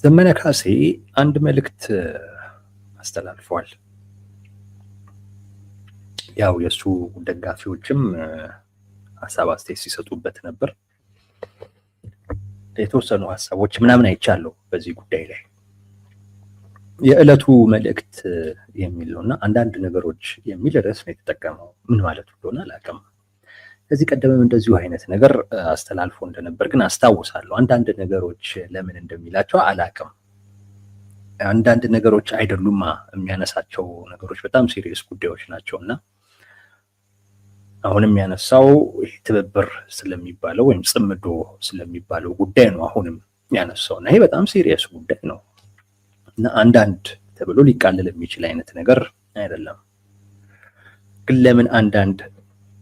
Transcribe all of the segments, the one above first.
ዘመነ ካሴ አንድ መልእክት አስተላልፏል። ያው የሱ ደጋፊዎችም ሀሳብ አስተያየት ሲሰጡበት ነበር። የተወሰኑ ሀሳቦች ምናምን አይቻለሁ በዚህ ጉዳይ ላይ። የዕለቱ መልእክት የሚል ነውና አንዳንድ ነገሮች የሚል ርዕስ ነው የተጠቀመው። ምን ማለት እንደሆነ አላውቅም። ከዚህ ቀደምም እንደዚሁ አይነት ነገር አስተላልፎ እንደነበር ግን አስታውሳለሁ። አንዳንድ ነገሮች ለምን እንደሚላቸው አላውቅም። አንዳንድ ነገሮች አይደሉማ የሚያነሳቸው ነገሮች በጣም ሲሪየስ ጉዳዮች ናቸውና አሁንም ያነሳው ትብብር ስለሚባለው ወይም ጽምዶ ስለሚባለው ጉዳይ ነው አሁንም ያነሳውና ይሄ በጣም ሲሪየስ ጉዳይ ነው እና አንዳንድ ተብሎ ሊቃለል የሚችል አይነት ነገር አይደለም። ግን ለምን አንዳንድ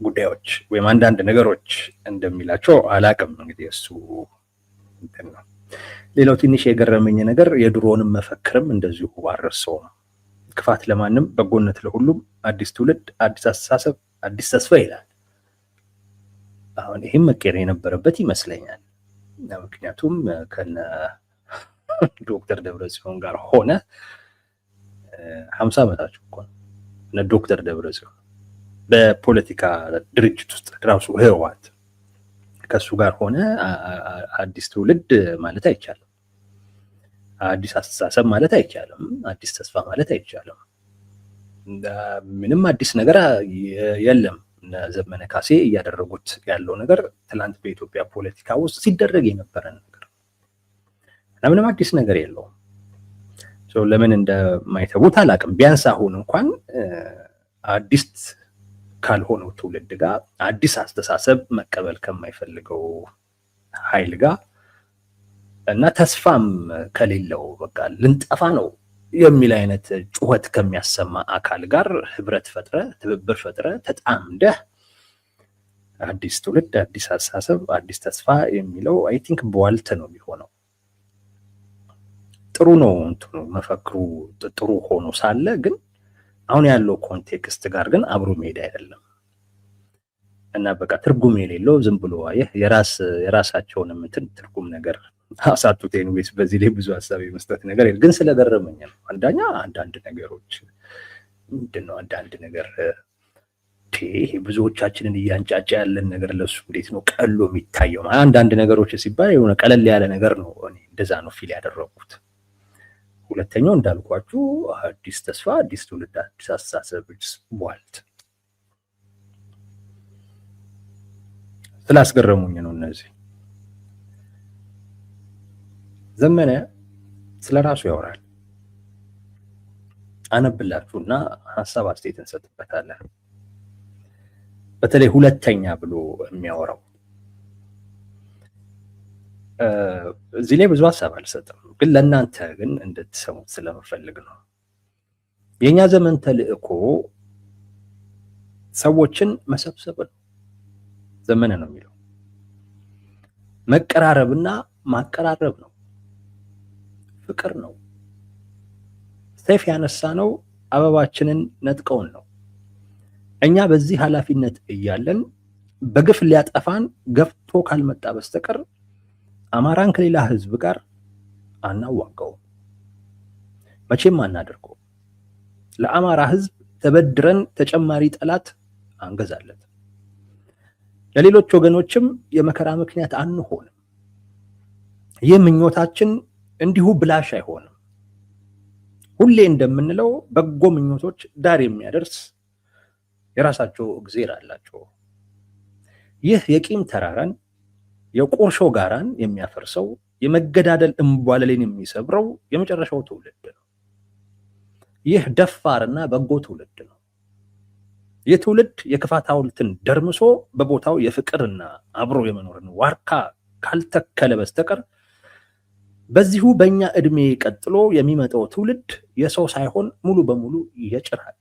ጉዳዮች ወይም አንዳንድ ነገሮች እንደሚላቸው አላውቅም። እንግዲህ እሱ እንትን ነው። ሌላው ትንሽ የገረመኝ ነገር የድሮውንም መፈክርም እንደዚሁ አረሰው። ክፋት ለማንም በጎነት ለሁሉም፣ አዲስ ትውልድ፣ አዲስ አስተሳሰብ፣ አዲስ ተስፋ ይላል። አሁን ይሄም መቀየር የነበረበት ይመስለኛል። ምክንያቱም ከነ ዶክተር ደብረጽዮን ጋር ሆነ 50 ዓመታቸው እኮ ነው ዶክተር ደብረጽዮን በፖለቲካ ድርጅት ውስጥ ራሱ ህወሓት ከሱ ጋር ሆነ አዲስ ትውልድ ማለት አይቻልም። አዲስ አስተሳሰብ ማለት አይቻልም። አዲስ ተስፋ ማለት አይቻልም። ምንም አዲስ ነገር የለም። ዘመነ ካሴ እያደረጉት ያለው ነገር ትላንት በኢትዮጵያ ፖለቲካ ውስጥ ሲደረግ የነበረ ነገር እና ምንም አዲስ ነገር የለውም። ለምን እንደማይተቡት አላውቅም። ቢያንስ አሁን እንኳን አዲስ ካልሆነው ትውልድ ጋር አዲስ አስተሳሰብ መቀበል ከማይፈልገው ኃይል ጋር እና ተስፋም ከሌለው በቃ ልንጠፋ ነው የሚል አይነት ጩኸት ከሚያሰማ አካል ጋር ህብረት ፈጥረ ትብብር ፈጥረ ተጣምደህ አዲስ ትውልድ፣ አዲስ አስተሳሰብ፣ አዲስ ተስፋ የሚለው አይ ቲንክ በዋልት ነው የሚሆነው። ጥሩ ነው እንትኑ መፈክሩ ጥሩ ሆኖ ሳለ ግን አሁን ያለው ኮንቴክስት ጋር ግን አብሮ መሄድ አይደለም እና በቃ ትርጉም የሌለው ዝም ብሎ የራሳቸውንም እንትን ትርጉም ነገር አሳጡት። ኤኒዌይስ በዚህ ላይ ብዙ ሀሳብ የመስጠት ነገር ግን ስለገረመኝ ነው። አንዳንድ ነገሮች ምንድነው አንዳንድ ነገር ይሄ ብዙዎቻችንን እያንጫጫ ያለን ነገር ለሱ እንዴት ነው ቀሎ የሚታየው? አንዳንድ ነገሮች ሲባል የሆነ ቀለል ያለ ነገር ነው። እኔ እንደዛ ነው ፊል ያደረኩት። ሁለተኛው እንዳልኳችሁ አዲስ ተስፋ፣ አዲስ ትውልድ፣ አዲስ አስተሳሰብ ዋልት ስላስገረሙኝ ነው እነዚህ። ዘመነ ስለራሱ ያወራል። አነብላችሁና ሀሳብ አስተያየት እንሰጥበታለን። በተለይ ሁለተኛ ብሎ የሚያወራው እዚህ ላይ ብዙ ሀሳብ አልሰጥም፣ ግን ለእናንተ ግን እንድትሰሙት ስለምፈልግ ነው። የኛ ዘመን ተልእኮ ሰዎችን መሰብሰብ ነው። ዘመነ ነው የሚለው መቀራረብና ማቀራረብ ነው። ፍቅር ነው። ሰይፍ ያነሳ ነው አበባችንን ነጥቀውን ነው። እኛ በዚህ ኃላፊነት እያለን በግፍ ሊያጠፋን ገፍቶ ካልመጣ በስተቀር አማራን ከሌላ ህዝብ ጋር አናዋጋው፣ መቼም አናደርገው። ለአማራ ህዝብ ተበድረን ተጨማሪ ጠላት አንገዛለት። ለሌሎች ወገኖችም የመከራ ምክንያት አንሆንም። ይህ ምኞታችን እንዲሁ ብላሽ አይሆንም። ሁሌ እንደምንለው በጎ ምኞቶች ዳር የሚያደርስ የራሳቸው እግዜር አላቸው። ይህ የቂም ተራራን የቁርሾ ጋራን የሚያፈርሰው የመገዳደል እምቧለሌን የሚሰብረው የመጨረሻው ትውልድ ነው። ይህ ደፋርና በጎ ትውልድ ነው። ይህ ትውልድ የክፋት ሐውልትን ደርምሶ በቦታው የፍቅርና አብሮ የመኖርን ዋርካ ካልተከለ በስተቀር በዚሁ በእኛ እድሜ ቀጥሎ የሚመጣው ትውልድ የሰው ሳይሆን ሙሉ በሙሉ የጭራቅ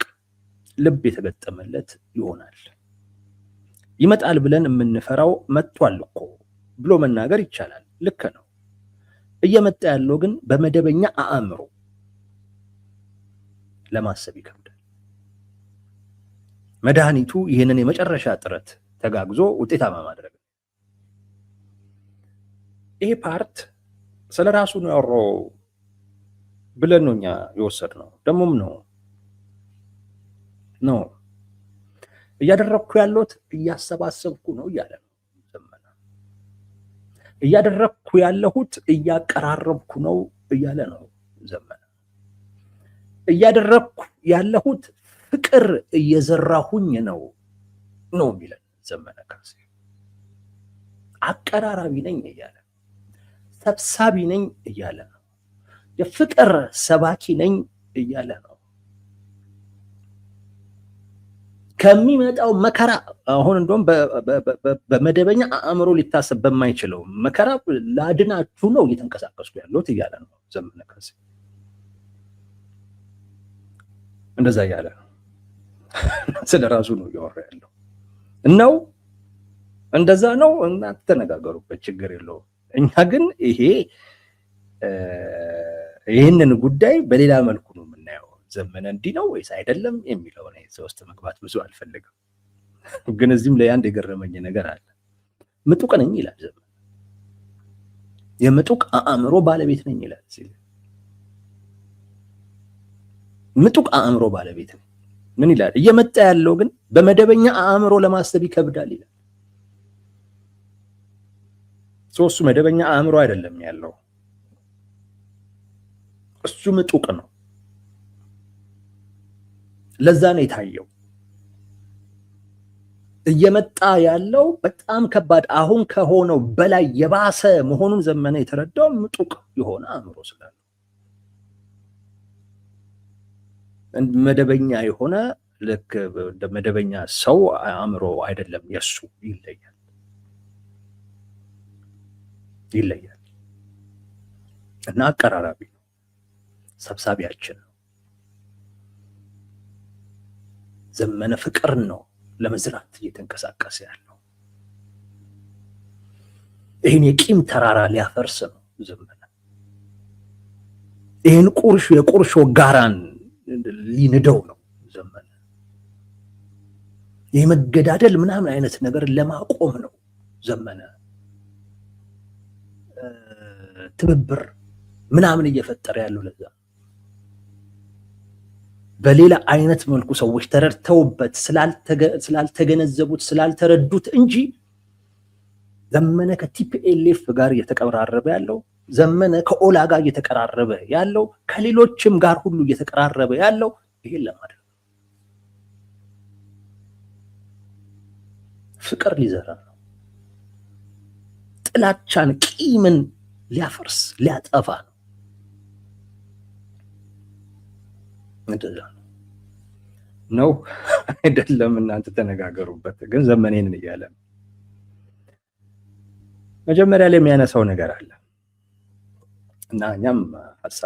ልብ የተገጠመለት ይሆናል። ይመጣል ብለን የምንፈራው መጥቷል እኮ ብሎ መናገር ይቻላል። ልክ ነው። እየመጣ ያለው ግን በመደበኛ አእምሮ ለማሰብ ይከብዳል። መድኃኒቱ ይህንን የመጨረሻ ጥረት ተጋግዞ ውጤታማ ማድረግ ነው። ይሄ ፓርት ስለራሱ ነው ያወራው ብለን ነው እኛ የወሰድነው። ደግሞም ነው እያደረግኩ ያለሁት እያሰባሰብኩ ነው እያለ ነው ዘመነ። እያደረግኩ ያለሁት እያቀራረብኩ ነው እያለ ነው ዘመነ። እያደረግኩ ያለሁት ፍቅር እየዘራሁኝ ነው የሚለን ዘመነ ካሴ። አቀራራቢ ነኝ እያለ ነው። ሰብሳቢ ነኝ እያለ ነው። የፍቅር ሰባኪ ነኝ እያለ ነው። ከሚመጣው መከራ አሁን እንደውም በመደበኛ አእምሮ ሊታሰብ በማይችለው መከራ ላድናችሁ ነው እየተንቀሳቀስኩ ያለሁት እያለ ነው ዘመነ ካሴ። እንደዛ እያለ ነው። ስለ ራሱ ነው እያወራ ያለው ነው። እንደዛ ነው። እናንተ ተነጋገሩበት፣ ችግር የለውም። እኛ ግን ይህንን ጉዳይ በሌላ መልኩ ነው የምናየው። ዘመነ እንዲህ ነው ወይስ አይደለም የሚለው ነው ውስጥ መግባት ብዙ አልፈልግም። ግን እዚህም ላይ አንድ የገረመኝ ነገር አለ። ምጡቅ ነኝ ይላል ዘመነ። የምጡቅ አእምሮ ባለቤት ነኝ ይላል ሲል ምጡቅ አእምሮ ባለቤት ነኝ ምን ይላል? እየመጣ ያለው ግን በመደበኛ አእምሮ ለማሰብ ይከብዳል ይላል። እሱ መደበኛ አእምሮ አይደለም ያለው፣ እሱ ምጡቅ ነው። ለዛ ነው የታየው። እየመጣ ያለው በጣም ከባድ አሁን ከሆነው በላይ የባሰ መሆኑን ዘመነ የተረዳው ምጡቅ የሆነ አእምሮ ስላለ መደበኛ የሆነ ልክ እንደ መደበኛ ሰው አእምሮ አይደለም የሱ፣ ይለያል እና አቀራራቢ ነው፣ ሰብሳቢያችን ነው። ዘመነ ፍቅር ነው ለመዝራት እየተንቀሳቀሰ ያለው። ይህን የቂም ተራራ ሊያፈርስ ነው ዘመነ። ይህን የቁርሾ ጋራን ሊንደው ነው ዘመነ። ይህ መገዳደል ምናምን አይነት ነገር ለማቆም ነው ዘመነ ትብብር ምናምን እየፈጠረ ያለው። ለዛ በሌላ አይነት መልኩ ሰዎች ተረድተውበት ስላልተገነዘቡት ስላልተረዱት እንጂ ዘመነ ከቲፒኤልኤፍ ጋር እየተቀራረበ ያለው፣ ዘመነ ከኦላ ጋር እየተቀራረበ ያለው፣ ከሌሎችም ጋር ሁሉ እየተቀራረበ ያለው ይሄን ለማድረግ ፍቅር ሊዘራ ነው። ጥላቻን፣ ቂምን ሊያፈርስ ሊያጠፋ ነው። እንደዛ ነው አይደለም? እናንተ ተነጋገሩበት። ግን ዘመኔን እያለ ነው። መጀመሪያ ላይ የሚያነሳው ነገር አለ እና እኛም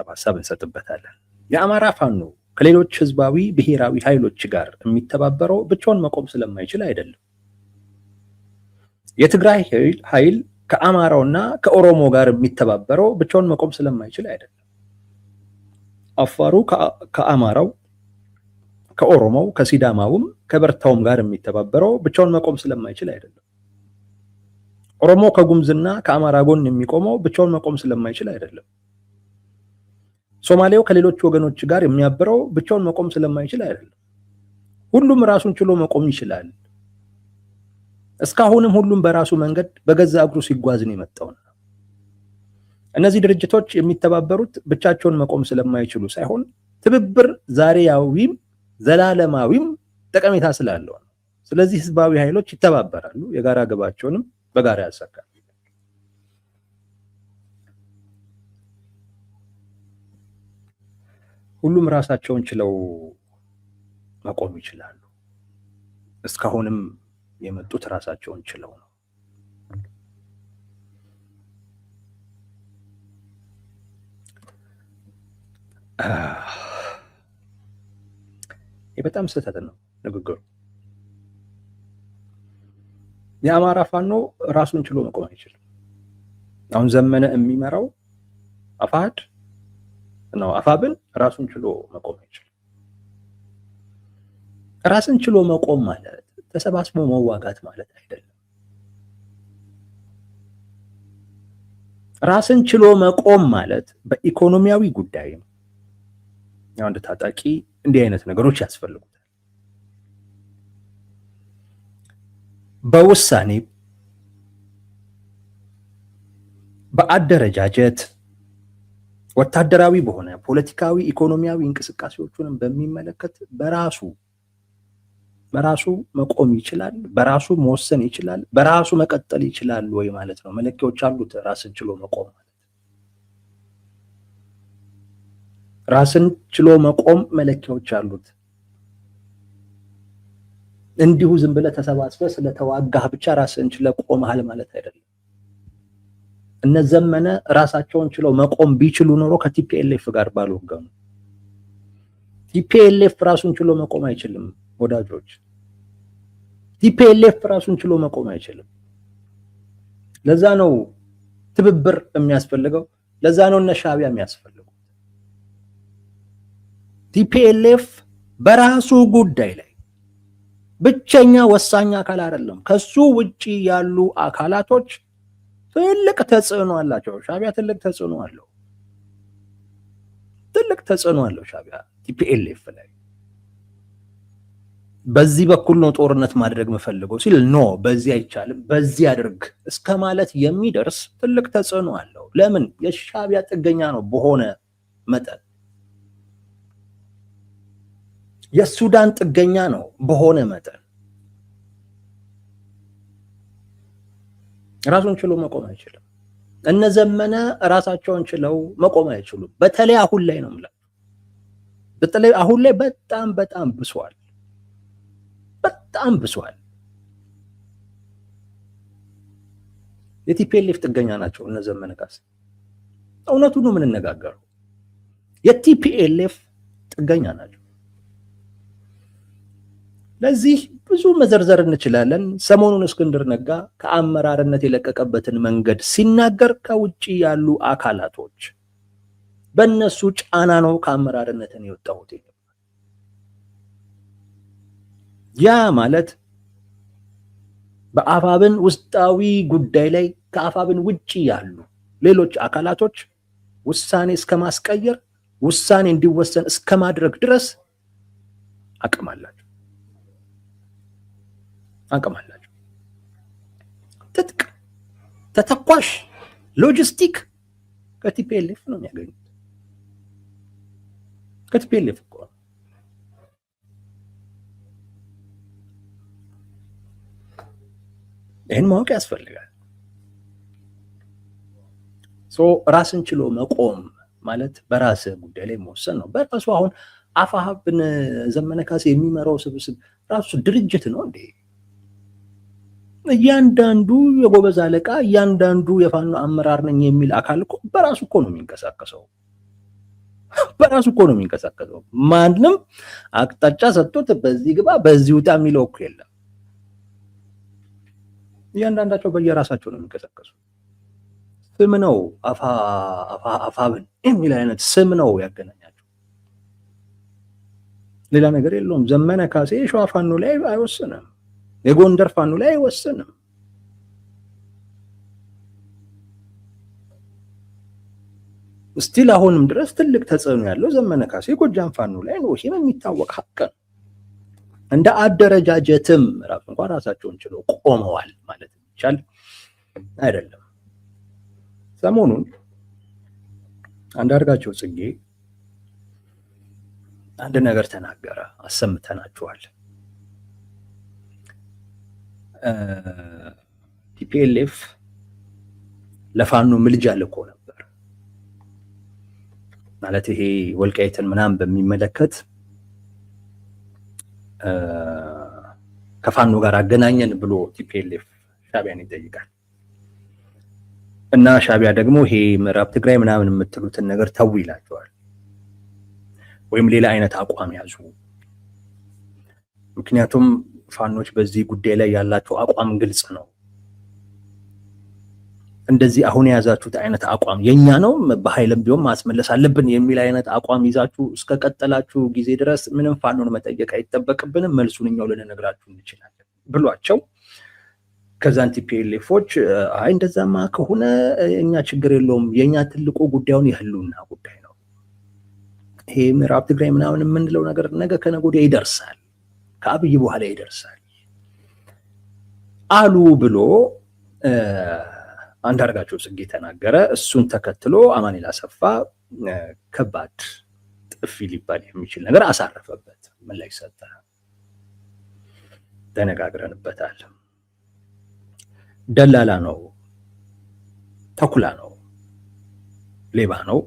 ሀሳብ እንሰጥበታለን። የአማራ ፋኖ ከሌሎች ህዝባዊ ብሔራዊ ኃይሎች ጋር የሚተባበረው ብቻውን መቆም ስለማይችል አይደለም። የትግራይ ኃይል ከአማራውና ከኦሮሞ ጋር የሚተባበረው ብቻውን መቆም ስለማይችል አይደለም። አፋሩ ከአማራው፣ ከኦሮሞው፣ ከሲዳማውም ከበርታውም ጋር የሚተባበረው ብቻውን መቆም ስለማይችል አይደለም። ኦሮሞ ከጉምዝና ከአማራ ጎን የሚቆመው ብቻውን መቆም ስለማይችል አይደለም። ሶማሌው ከሌሎች ወገኖች ጋር የሚያብረው ብቻውን መቆም ስለማይችል አይደለም። ሁሉም ራሱን ችሎ መቆም ይችላል። እስካሁንም ሁሉም በራሱ መንገድ በገዛ እግሩ ሲጓዝ ነው የመጣው። እነዚህ ድርጅቶች የሚተባበሩት ብቻቸውን መቆም ስለማይችሉ ሳይሆን ትብብር ዛሬያዊም ዘላለማዊም ጠቀሜታ ስላለው ነው። ስለዚህ ህዝባዊ ኃይሎች ይተባበራሉ፣ የጋራ ግባቸውንም በጋራ ያሳካሉ። ሁሉም ራሳቸውን ችለው መቆም ይችላሉ። እስካሁንም የመጡት ራሳቸውን ችለው ነው። ይህ በጣም ስህተት ነው ንግግሩ። የአማራ ፋኖ ራሱን ችሎ መቆም አይችልም። አሁን ዘመነ የሚመራው አፋሕድ ነው። አፋብን ራሱን ችሎ መቆም አይችልም። ራስን ችሎ መቆም ማለት ተሰባስቦ መዋጋት ማለት አይደለም። ራስን ችሎ መቆም ማለት በኢኮኖሚያዊ ጉዳይም አንድ ታጣቂ እንዲህ አይነት ነገሮች ያስፈልጉታል። በውሳኔ በአደረጃጀት ወታደራዊ በሆነ ፖለቲካዊ ኢኮኖሚያዊ እንቅስቃሴዎቹንም በሚመለከት በራሱ መቆም ይችላል፣ በራሱ መወሰን ይችላል፣ በራሱ መቀጠል ይችላል ወይ ማለት ነው። መለኪያዎች አሉት ራስን ችሎ መቆም ማለት። ራስን ችሎ መቆም መለኪያዎች አሉት። እንዲሁ ዝም ብለህ ተሰባስበህ ስለተዋጋህ ብቻ ራስን ችለህ ቆመሃል ማለት አይደለም። እነ ዘመነ ራሳቸውን ችለው መቆም ቢችሉ ኖሮ ከቲፒኤልኤፍ ጋር ባልወገኑ። ቲፒኤልኤፍ ራሱን ችሎ መቆም አይችልም ወዳጆች። ቲፒኤልኤፍ ራሱን ችሎ መቆም አይችልም። ለዛ ነው ትብብር የሚያስፈልገው። ለዛ ነው እነ ሻዕቢያ የሚያስፈልገው። ቲፒኤልኤፍ በራሱ ጉዳይ ላይ ብቸኛ ወሳኝ አካል አይደለም። ከሱ ውጪ ያሉ አካላቶች ትልቅ ተጽዕኖ አላቸው። ሻዕቢያ ትልቅ ተጽዕኖ አለው። ሻዕቢያ ቲፒኤልኤፍ ላይ በዚህ በኩል ነው ጦርነት ማድረግ መፈልገው ሲል ኖ በዚህ አይቻልም በዚህ አድርግ እስከ ማለት የሚደርስ ትልቅ ተጽዕኖ አለው። ለምን? የሻዕቢያ ጥገኛ ነው በሆነ መጠን። የሱዳን ጥገኛ ነው በሆነ መጠን። ራሱን ችሎ መቆም አይችልም። እነ ዘመነ ራሳቸውን ችለው መቆም አይችሉም። በተለይ አሁን ላይ ነው የምላቸው። በተለይ አሁን ላይ በጣም ብሷል። የቲፒኤልኤፍ ጥገኛ ናቸው እነ ዘመነ ካሴ። እውነቱን ነው የምንነጋገረው። የቲፒኤልኤፍ ጥገኛ ናቸው። ለዚህ ብዙ መዘርዘር እንችላለን። ሰሞኑን እስክንድር ነጋ ከአመራርነት የለቀቀበትን መንገድ ሲናገር ከውጪ ያሉ አካላቶች በእነሱ ጫና ነው ከአመራርነትን የወጣሁት። ያ ማለት በአፋብን ውስጣዊ ጉዳይ ላይ ከአፋብን ውጪ ያሉ ሌሎች አካላቶች ውሳኔ እስከማስቀየር ውሳኔ እንዲወሰን እስከማድረግ ድረስ አቅም አላቸው። ትጥቅ፣ ተተኳሽ፣ ሎጂስቲክ ከቲፒኤልኤፍ ነው የሚያገኙት። ከቲፒኤልኤፍ እኮ ይህን ማወቅ ያስፈልጋል። ራስን ችሎ መቆም ማለት በራስ ጉዳይ ላይ መወሰን ነው። በራሱ አሁን አፋብን ዘመነ ካሴ የሚመራው ስብስብ ራሱ ድርጅት ነው እንዴ? እያንዳንዱ የጎበዝ አለቃ እያንዳንዱ የፋኖ አመራር ነኝ የሚል አካል እኮ በራሱ እኮ ነው የሚንቀሳቀሰው። ማንም አቅጣጫ ሰጥቶት በዚህ ግባ በዚህ ውጣ የሚለው እኮ የለም። እያንዳንዳቸው በየራሳቸው ነው የሚንቀሳቀሱ። ስም ነው አፋብን የሚል አይነት ስም ነው ያገናኛቸው። ሌላ ነገር የለውም። ዘመነ ካሴ የሸዋ ፋኖ ላይ አይወስንም። የጎንደር ፋኖ ላይ አይወስንም። ስቲል አሁንም ድረስ ትልቅ ተጽዕኖ ያለው ዘመነ ካሴ ጎጃም ፋኖ ላይ ነው። ይሄም የሚታወቅ ሀቅ ነው። እንደ አደረጃጀትም እንኳን ራሳቸውን ችለው ቆመዋል ማለት ይቻል አይደለም። ሰሞኑን አንዳርጋቸው ጽጌ አንድ ነገር ተናገረ፣ አሰምተናችኋል። ቲፒኤልኤፍ ለፋኖ ምልጃ ልኮ ነበር ማለት ይሄ ወልቃይትን ምናምን በሚመለከት ከፋኖ ጋር አገናኘን ብሎ ቲፒኤልኤፍ ሻዕቢያን ይጠይቃል። እና ሻዕቢያ ደግሞ ይሄ ምዕራብ ትግራይ ምናምን የምትሉትን ነገር ተው ይላቸዋል፣ ወይም ሌላ አይነት አቋም ያዙ። ምክንያቱም ፋኖች በዚህ ጉዳይ ላይ ያላቸው አቋም ግልጽ ነው። እንደዚህ አሁን የያዛችሁት አይነት አቋም የኛ ነው፣ በኃይልም ቢሆን ማስመለስ አለብን የሚል አይነት አቋም ይዛችሁ እስከቀጠላችሁ ጊዜ ድረስ ምንም ፋኖን መጠየቅ አይጠበቅብንም፣ መልሱን እኛው ልንነግራችሁ እንችላለን ብሏቸው፣ ከዛን ቲፒኤልኤፎች አይ እንደዛማ ከሆነ እኛ ችግር የለውም፣ የኛ ትልቁ ጉዳዩን የህልውና ጉዳይ ነው፣ ይሄ ምዕራብ ትግራይ ምናምን የምንለው ነገር ነገ ከነገ ወዲያ ይደርሳል፣ ከአብይ በኋላ ይደርሳል አሉ ብሎ አንዳርጋቸው ጽጌ ተናገረ። እሱን ተከትሎ አማኑኤል አሰፋ ከባድ ጥፊ ሊባል የሚችል ነገር አሳረፈበት። ምን ላይ ሰጠ? ተነጋግረንበታል። ደላላ ነው፣ ተኩላ ነው፣ ሌባ ነው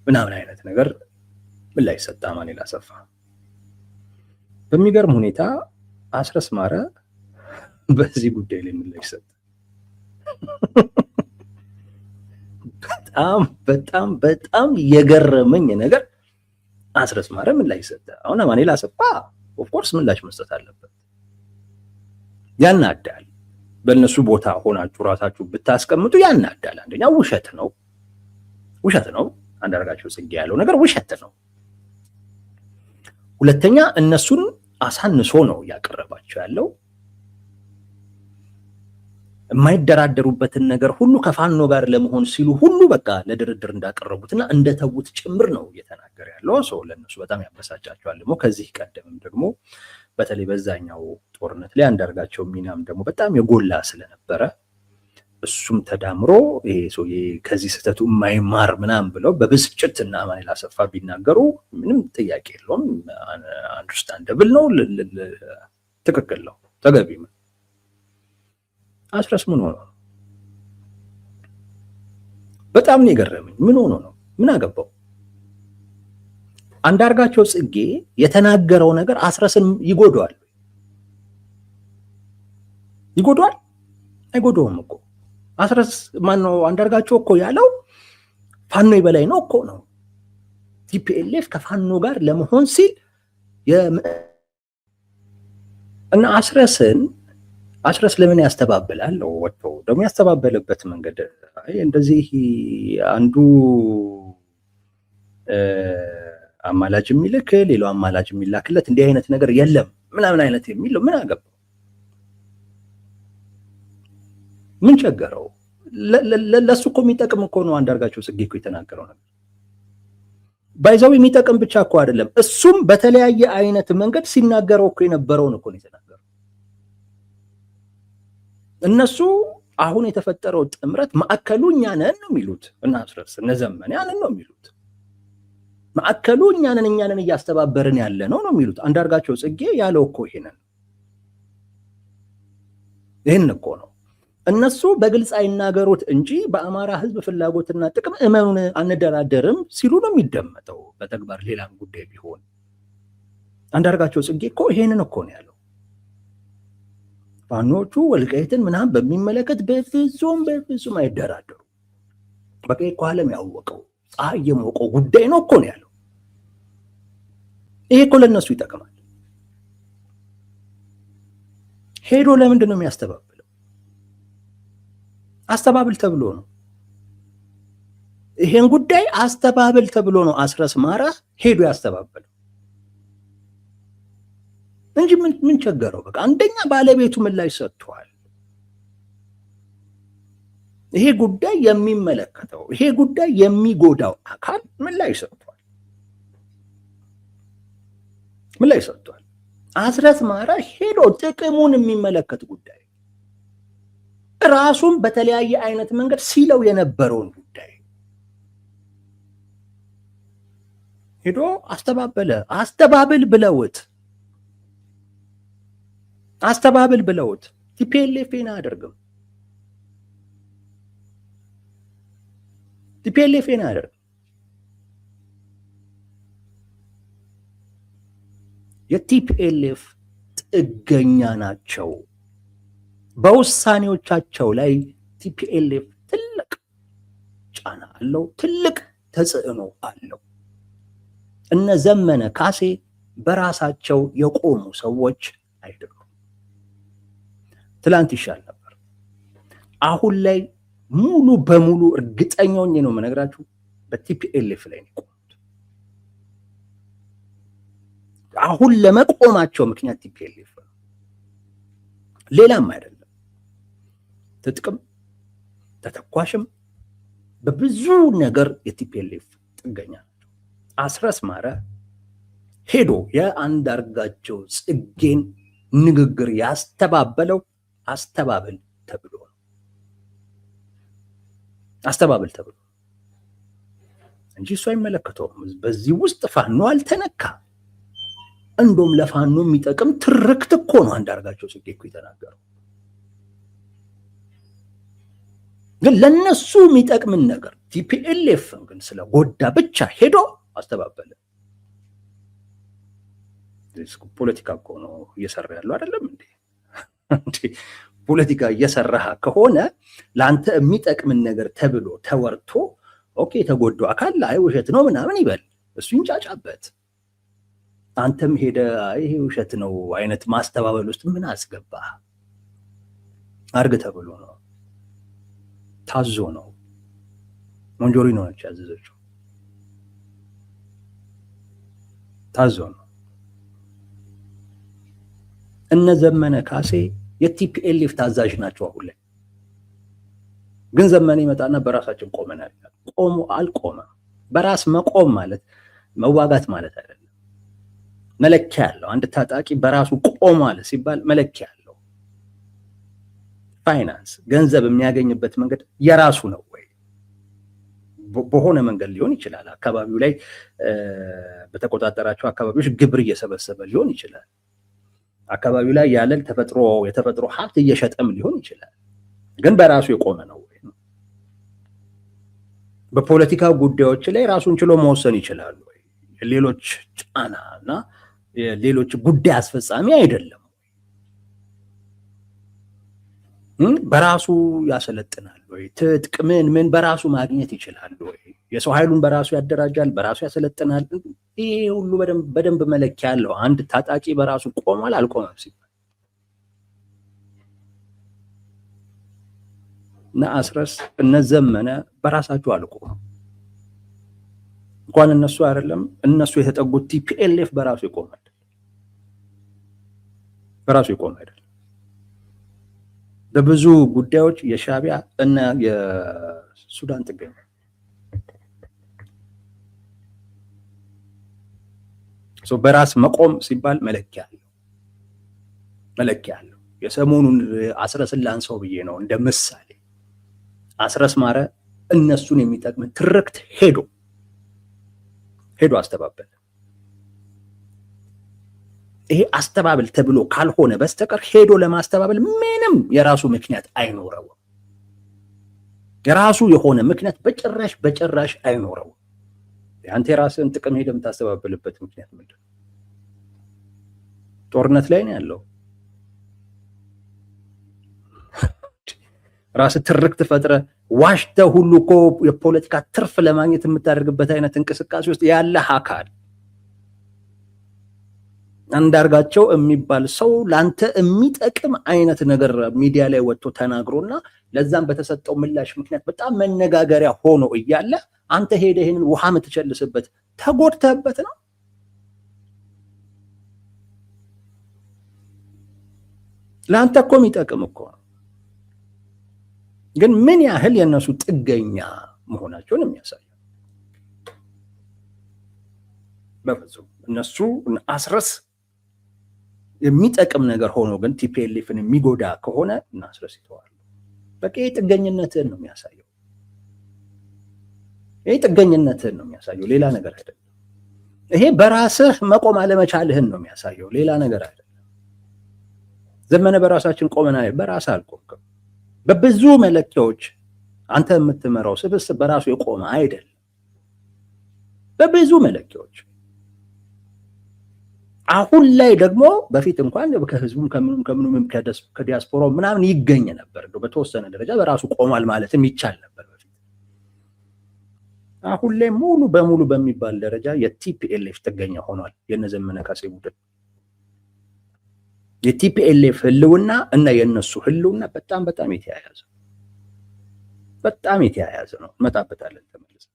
ምናምን አይነት ነገር ምን ላይ ሰጠ አማኑኤል አሰፋ። በሚገርም ሁኔታ አስረስ ማረ በዚህ ጉዳይ ላይ ምን ላይ ሰጠ? በጣም በጣም በጣም የገረመኝ ነገር አስረስ ማረ ምን ላይ ሰጠ? አሁን አማኑኤል አሰፋ ኦፍኮርስ ምላሽ መስጠት አለበት። ያናዳል። በእነሱ ቦታ ሆናችሁ ራሳችሁ ብታስቀምጡ ያናዳል። አንደኛ ውሸት ነው፣ ውሸት ነው። አንዳርጋቸው ጽጌ ያለው ነገር ውሸት ነው። ሁለተኛ እነሱን አሳንሶ ነው ያቀረባቸው ያለው። የማይደራደሩበትን ነገር ሁሉ ከፋኖ ጋር ለመሆን ሲሉ ሁሉ በቃ ለድርድር እንዳቀረቡትና እንደተዉት ጭምር ነው እየተናገረ ያለው። ሰው ለእነሱ በጣም ያበሳጫቸዋል። ደግሞ ከዚህ ቀደምም ደግሞ በተለይ በዛኛው ጦርነት ላይ አንዳርጋቸው ሚናም ደግሞ በጣም የጎላ ስለነበረ እሱም ተዳምሮ ይሄ ሰውዬ ከዚህ ስህተቱ የማይማር ምናምን ብለው በብስጭት እና አማኑኤል አሰፋ ቢናገሩ ምንም ጥያቄ የለውም። አንደርስታንደብል ነው፣ ትክክል ነው፣ ተገቢ ነው። አስረስ ምን ሆኖ ነው? በጣም ነው የገረመኝ። ምን ሆኖ ነው? ምን አገባው? አንዳርጋቸው ጽጌ የተናገረው ነገር አስረስን ይጎዳዋል? ይጎዳዋል? አይጎዳውም እኮ። አስረስ ማነው አንዳርጋቸው እኮ ያለው ፋኖ የበላይ ነው እኮ ነው። ቲፒኤልኤፍ ከፋኖ ጋር ለመሆን ሲል እና አስረስ ለምን ያስተባብላል? ወጥቶ ደግሞ ያስተባበለበት መንገድ እንደዚህ አንዱ አማላጅ የሚልክ ሌላው አማላጅ የሚላክለት እንዲህ አይነት ነገር የለም ምናምን አይነት የሚለው ምን አገባው? ምን ቸገረው? ለሱ እኮ የሚጠቅም እኮ ነው አንዳርጋቸው ጽጌ እኮ የተናገረው ነገር። ባይዛው የሚጠቅም ብቻ እኮ አይደለም፣ እሱም በተለያየ አይነት መንገድ ሲናገረው እኮ የነበረውን እኮ ነው የተናገረው። እነሱ አሁን የተፈጠረው ጥምረት ማዕከሉ እኛ ነን ነው የሚሉት እና አስረስ እነ ዘመነ ያንን ነው የሚሉት። ማዕከሉ እኛ ነን እያስተባበርን ያለ ነው የሚሉት። አንዳርጋቸው ጽጌ ያለው እኮ ይሄን እኮ ነው። እነሱ በግልጽ አይናገሩት እንጂ በአማራ ሕዝብ ፍላጎትና ጥቅም እመኑን አንደራደርም ሲሉ ነው የሚደመጠው። በተግባር ሌላም ጉዳይ ቢሆን አንዳርጋቸው ጽጌ እኮ ይሄንን እኮ ነው ያለው። ፋኖቹ ወልቃይትን ምናምን በሚመለከት በፍጹም አይደራደሩ። በቃ እኮ ዓለም ያወቀው ፀሐይ የሞቀው ጉዳይ ነው እኮ ነው ያለው። ይሄ እኮ ለነሱ ይጠቅማል። ሄዶ ለምንድን ነው የሚያስተባብለው? አስተባብል ተብሎ ነው። ይሄን ጉዳይ አስተባብል ተብሎ ነው አስረስ ማረ ሄዶ ያስተባበለው እንጂ ምን ቸገረው? በቃ አንደኛ ባለቤቱ ምላሽ ሰጥቷል። ይሄ ጉዳይ የሚመለከተው ይሄ ጉዳይ የሚጎዳው አካል ምላሽ ሰጥቷል። ምላሽ ሰጥቷል። አስረስ ማረ ሄዶ ጥቅሙን የሚመለከት ጉዳይ ራሱን በተለያየ አይነት መንገድ ሲለው የነበረውን ጉዳይ ሄዶ አስተባበለ። አስተባብል ብለውት ቲፒኤልኤፍን አያደርግም። የቲፒኤልኤፍ ጥገኛ ናቸው። በውሳኔዎቻቸው ላይ ቲፒኤልኤፍ ትልቅ ጫና አለው፣ ትልቅ ተጽዕኖ አለው። እነ ዘመነ ካሴ በራሳቸው የቆሙ ሰዎች አይደሉም። ትላንት ይሻል ነበር። አሁን ላይ ሙሉ በሙሉ እርግጠኛ ሆኜ ነው የምነግራችሁ በቲፒኤልኤፍ ላይ ነው የቆሙት። አሁን ለመቆማቸው ምክንያት ቲፒኤልኤፍ ነው፣ ሌላም አይደለም። ትጥቅም ተተኳሽም በብዙ ነገር የቲፒኤልኤፍ ጥገኛ ናቸው። አስረስ ማረ ሄዶ የአንዳርጋቸው ጽጌን ንግግር ያስተባበለው አስተባበል ተብሎ ነው። አስተባበል ተብሎ እንጂ እሱ አይመለከተውም። በዚህ ውስጥ ፋኖ አልተነካ። እንደውም ለፋኖ የሚጠቅም ትርክት እኮ ነው አንዳርጋቸው ጽጌ እኮ የተናገረው። ግን ለነሱ የሚጠቅምን ነገር ቲፒኤልኤፍን ግን ስለጎዳ ብቻ ሄዶ አስተባበለ። ፖለቲካ እኮ ነው እየሰራ ያለው አይደለም እንዴ? ፖለቲካ እየሰራህ ከሆነ ለአንተ የሚጠቅምን ነገር ተብሎ ተወርቶ ኦኬ የተጎዳው አካል አይ ውሸት ነው ምናምን ይበል፣ እሱ ይንጫጫበት። አንተም ሄደ ይሄ ውሸት ነው አይነት ማስተባበል ውስጥ ምን አስገባህ? አርግ ተብሎ ነው፣ ታዞ ነው። ሞንጆሪኖ ነች ያዘዘችው፣ ታዞ ነው። እነ ዘመነ ካሴ የቲፒኤልኤፍ ታዛዥ ናቸው አሁን ላይ። ግን ዘመነ ይመጣና በራሳችን ቆመናል። ቆሞ አልቆመም። በራስ መቆም ማለት መዋጋት ማለት አይደለም። መለኪያ ያለው አንድ ታጣቂ በራሱ ቆሟል ሲባል መለኪያ ያለው ፋይናንስ ገንዘብ የሚያገኝበት መንገድ የራሱ ነው ወይ? በሆነ መንገድ ሊሆን ይችላል። አካባቢው ላይ በተቆጣጠራቸው አካባቢዎች ግብር እየሰበሰበ ሊሆን ይችላል። አካባቢው ላይ ያለ የተፈጥሮ ሀብት እየሸጠም ሊሆን ይችላል። ግን በራሱ የቆመ ነው ወይ? በፖለቲካ ጉዳዮች ላይ ራሱን ችሎ መወሰን ይችላል ወይ? ሌሎች ጫና እና ሌሎች ጉዳይ አስፈጻሚ አይደለም። በራሱ ያሰለጥናል ወይ? ትጥቅ ምን በራሱ ማግኘት ይችላል ወይ? የሰው ኃይሉን በራሱ ያደራጃል፣ በራሱ ያሰለጥናል። ይሄ ሁሉ በደንብ መለኪያ አለው። አንድ ታጣቂ በራሱ ቆሟል አልቆመም ሲባል እና አስረስ እነ ዘመነ በራሳቸው አልቆሙም። እንኳን እነሱ አይደለም እነሱ የተጠጉት ቲፒኤልኤፍ በራሱ ይቆማል። በራሱ ይቆም አይደለም። በብዙ ጉዳዮች የሻዕቢያ እና የሱዳን ጥገኛ በራስ መቆም ሲባል መለኪያ አለው። የሰሞኑን አስረስን ላንሳው ብዬ ነው እንደ ምሳሌ። አስረስ ማረ እነሱን የሚጠቅም ትርክት ሄዶ አስተባበለ። ይሄ አስተባበል ተብሎ ካልሆነ በስተቀር ሄዶ ለማስተባበል ምንም የራሱ ምክንያት አይኖረው። የራሱ የሆነ ምክንያት በጭራሽ አይኖረው። አንተ የራስህን ጥቅም ሄደህ የምታስተባበልበት ምክንያት ምንድን ነው? ጦርነት ላይ ነው ያለው። ራስህ ትርክት ፈጥረህ ዋሽተህ ሁሉ እኮ የፖለቲካ ትርፍ ለማግኘት የምታደርግበት አይነት እንቅስቃሴ ውስጥ ያለህ አካል አንዳርጋቸው የሚባል ሰው ላንተ የሚጠቅም አይነት ነገር ሚዲያ ላይ ወጥቶ ተናግሮና ለዛም በተሰጠው ምላሽ ምክንያት በጣም መነጋገሪያ ሆኖ እያለ አንተ ሄደህ ይሄንን ውሃ የምትቸልስበት ተጎድተህበት ነው። ላንተ እኮ የሚጠቅም እኮ ነው። ግን ምን ያህል የነሱ ጥገኛ መሆናቸውን የሚያሳይ በፍጹም እነሱ አስረስ የሚጠቅም ነገር ሆኖ ግን ቲፒኤልኤፍን የሚጎዳ ከሆነ እናስረስ ይተዋል። በቃ ጥገኝነትን ነው የሚያሳየው። ይሄ ጥገኝነትን ነው የሚያሳየው፣ ሌላ ነገር አይደለም። ይሄ በራስህ መቆም አለመቻልህን ነው የሚያሳየው፣ ሌላ ነገር አይደለም። ዘመነ በራሳችን ቆመናል፣ በራስህ አልቆምክም። በብዙ መለኪያዎች አንተ የምትመራው ስብስብ በራሱ የቆመ አይደለም። በብዙ መለኪያዎች አሁን ላይ ደግሞ በፊት እንኳን ከህዝቡም ከምኑም ከዲያስፖራው ምናምን ይገኝ ነበር። በተወሰነ ደረጃ በራሱ ቆሟል ማለትም ይቻል ነበር በፊት። አሁን ላይ ሙሉ በሙሉ በሚባል ደረጃ የቲፒኤልኤፍ ጥገኛ ሆኗል የነዘመነ ካሴ ቡድን። የቲፒኤልኤፍ ህልውና እና የነሱ ህልውና በጣም የተያያዘ ነው። እንመጣበታለን ተመልሰን።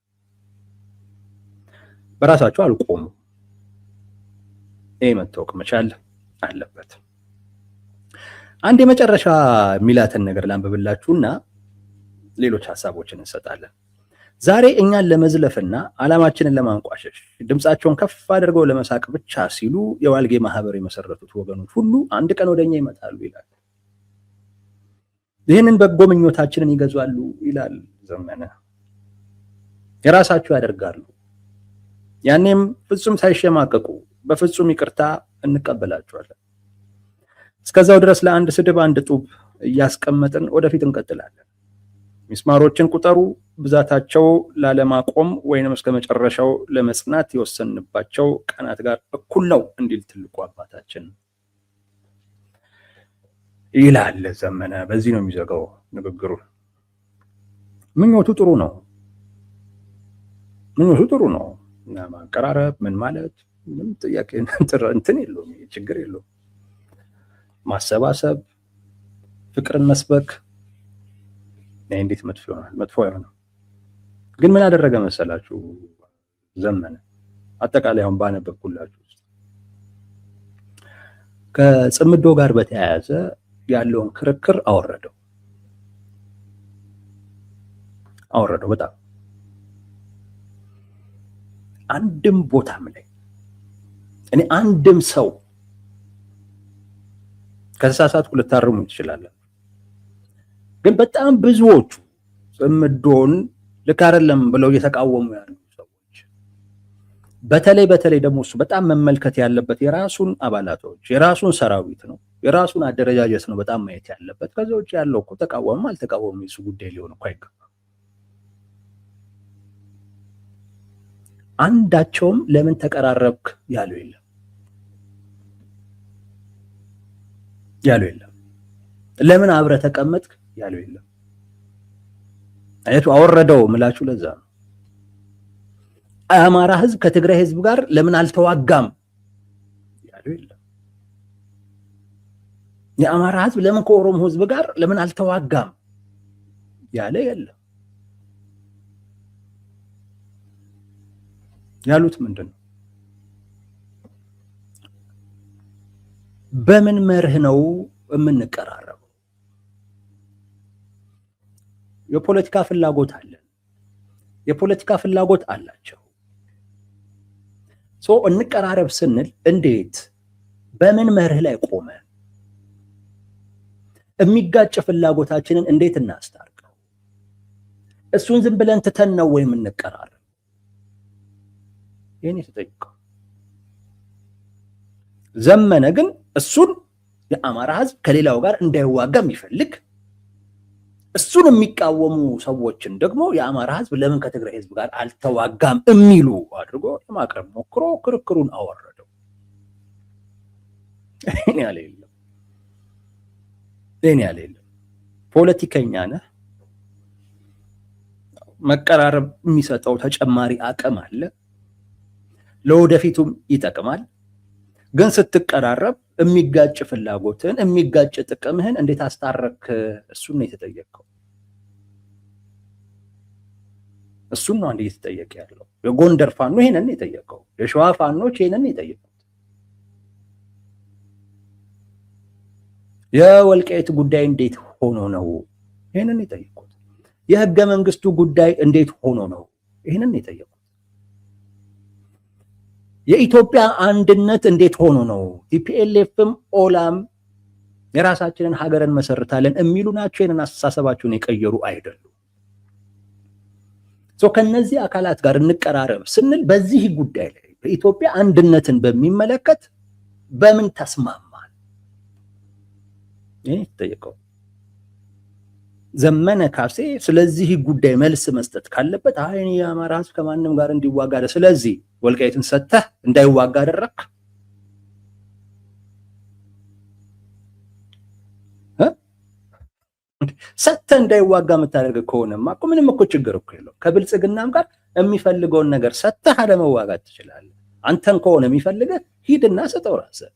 በራሳቸው አልቆሙ። ይሄ መታወቅ መቻል አለበት። አንድ የመጨረሻ ሚላተን ነገር ላንብብላችሁና ሌሎች ሐሳቦችን እንሰጣለን። ዛሬ እኛን ለመዝለፍና ዓላማችንን ለማንቋሸሽ ድምጻቸውን ከፍ አድርገው ለመሳቅ ብቻ ሲሉ የዋልጌ ማህበር የመሰረቱት ወገኖች ሁሉ አንድ ቀን ወደኛ ይመጣሉ ይላል። ይህንን በጎ ምኞታችንን ይገዛሉ ይላል ዘመነ። የራሳቸው ያደርጋሉ። ያኔም ፍጹም ሳይሸማቀቁ በፍጹም ይቅርታ እንቀበላቸዋለን። እስከዛው ድረስ ለአንድ ስድብ አንድ ጡብ እያስቀመጥን ወደፊት እንቀጥላለን። ሚስማሮችን ቁጠሩ፣ ብዛታቸው ላለማቆም ወይንም እስከ መጨረሻው ለመጽናት የወሰንባቸው ቀናት ጋር እኩል ነው እንዲል ትልቁ አባታችን ይላል ዘመነ። በዚህ ነው የሚዘጋው ንግግሩ። ምኞቱ ጥሩ ነው። ምኞቱ ጥሩ ነው። ማቀራረብ ምን ማለት ምን ጥያቄ እንትን የለውም፣ ችግር የለውም። ማሰባሰብ፣ ፍቅርን መስበክ እንዴት መጥፎ ይሆናል? መጥፎ አይሆንም። ግን ምን አደረገ መሰላችሁ ዘመነ? አጠቃላይ አሁን ባነበብኩላችሁ ውስጥ ከጽምዶ ጋር በተያያዘ ያለውን ክርክር አወረደው በጣም አንድም ቦታም ላይ እኔ አንድም ሰው ከተሳሳትኩ ልታርሙ ትችላላችሁ፣ ግን በጣም ብዙዎቹ ጽምዶን ልክ አይደለም ብለው እየተቃወሙ ያሉ ሰዎች በተለይ ደግሞ እሱ በጣም መመልከት ያለበት የራሱን አባላቶች የራሱን ሰራዊት ነው፣ የራሱን አደረጃጀት ነው በጣም ማየት ያለበት። ከዛ ውጭ ያለው እኮ ተቃወመም አልተቃወመም የሱ ጉዳይ ሊሆን እኮ አይገባም። አንዳቸውም ለምን ተቀራረብክ ያለው የለም። ለምን አብረ ተቀመጥክ ያለው የለም። አየቱ አወረደው ምላችሁ ለዛ ነው። አማራ ህዝብ ከትግራይ ህዝብ ጋር ለምን አልተዋጋም ያለው የለም። የአማራ ህዝብ ለምን ከኦሮሞ ህዝብ ጋር ለምን አልተዋጋም ያለ የለም። ያሉት ምንድነው? በምን መርህ ነው የምንቀራረበው? የፖለቲካ ፍላጎት አለን። የፖለቲካ ፍላጎት አላቸው። እንቀራረብ ስንል እንዴት በምን መርህ ላይ ቆመ? የሚጋጭ ፍላጎታችንን እንዴት እናስታርቀው? እሱን ዝም ብለን ትተን ነው ወይ የምንቀራረብ? ይሄን የተጠየቀው ዘመነ ግን እሱን የአማራ ህዝብ ከሌላው ጋር እንዳይዋጋ የሚፈልግ እሱን የሚቃወሙ ሰዎችን ደግሞ የአማራ ህዝብ ለምን ከትግራይ ህዝብ ጋር አልተዋጋም የሚሉ አድርጎ ለማቅረብ ሞክሮ ክርክሩን አወረደው። ይሄን ያለ የለም። ፖለቲከኛ ነህ፣ መቀራረብ የሚሰጠው ተጨማሪ አቅም አለ፣ ለወደፊቱም ይጠቅማል። ግን ስትቀራረብ የሚጋጭ ፍላጎትን የሚጋጭ ጥቅምህን እንዴት አስታረክ? እሱን ነው የተጠየቀው። እሱን ነው አንዴ የተጠየቀ ያለው። የጎንደር ፋኖ ይሄንን ነው የጠየቀው። የሸዋ ፋኖች ይሄንን ነው የጠየቁት። የወልቃይት ጉዳይ እንዴት ሆኖ ነው? ይሄንን ነው የጠየቁት። የህገ መንግስቱ ጉዳይ እንዴት ሆኖ ነው? ይሄንን ነው የጠየቁት። የኢትዮጵያ አንድነት እንዴት ሆኖ ነው? ቲፒኤልኤፍም ኦላም የራሳችንን ሀገርን መሰርታለን የሚሉ ናቸው። ይሄንን አስተሳሰባቸውን የቀየሩ አይደሉም። ከነዚህ አካላት ጋር እንቀራረብ ስንል በዚህ ጉዳይ ላይ በኢትዮጵያ አንድነትን በሚመለከት በምን ተስማማል? ይሄ ተጠየቀው። ዘመነ ካሴ ስለዚህ ጉዳይ መልስ መስጠት ካለበት አይኔ የአማራ ህዝብ ከማንም ጋር እንዲዋጋ ስለዚህ ወልቃይትን ሰተህ እንዳይዋጋ አደረክ ሰተህ እንዳይዋጋ የምታደርግ ከሆነማ እኮ ምንም እኮ ችግር እኮ የለውም። ከብልጽግናም ጋር የሚፈልገውን ነገር ሰተህ አለመዋጋት ትችላለህ። አንተን ከሆነ የሚፈልገህ ሂድና ሰጠው ራስህ።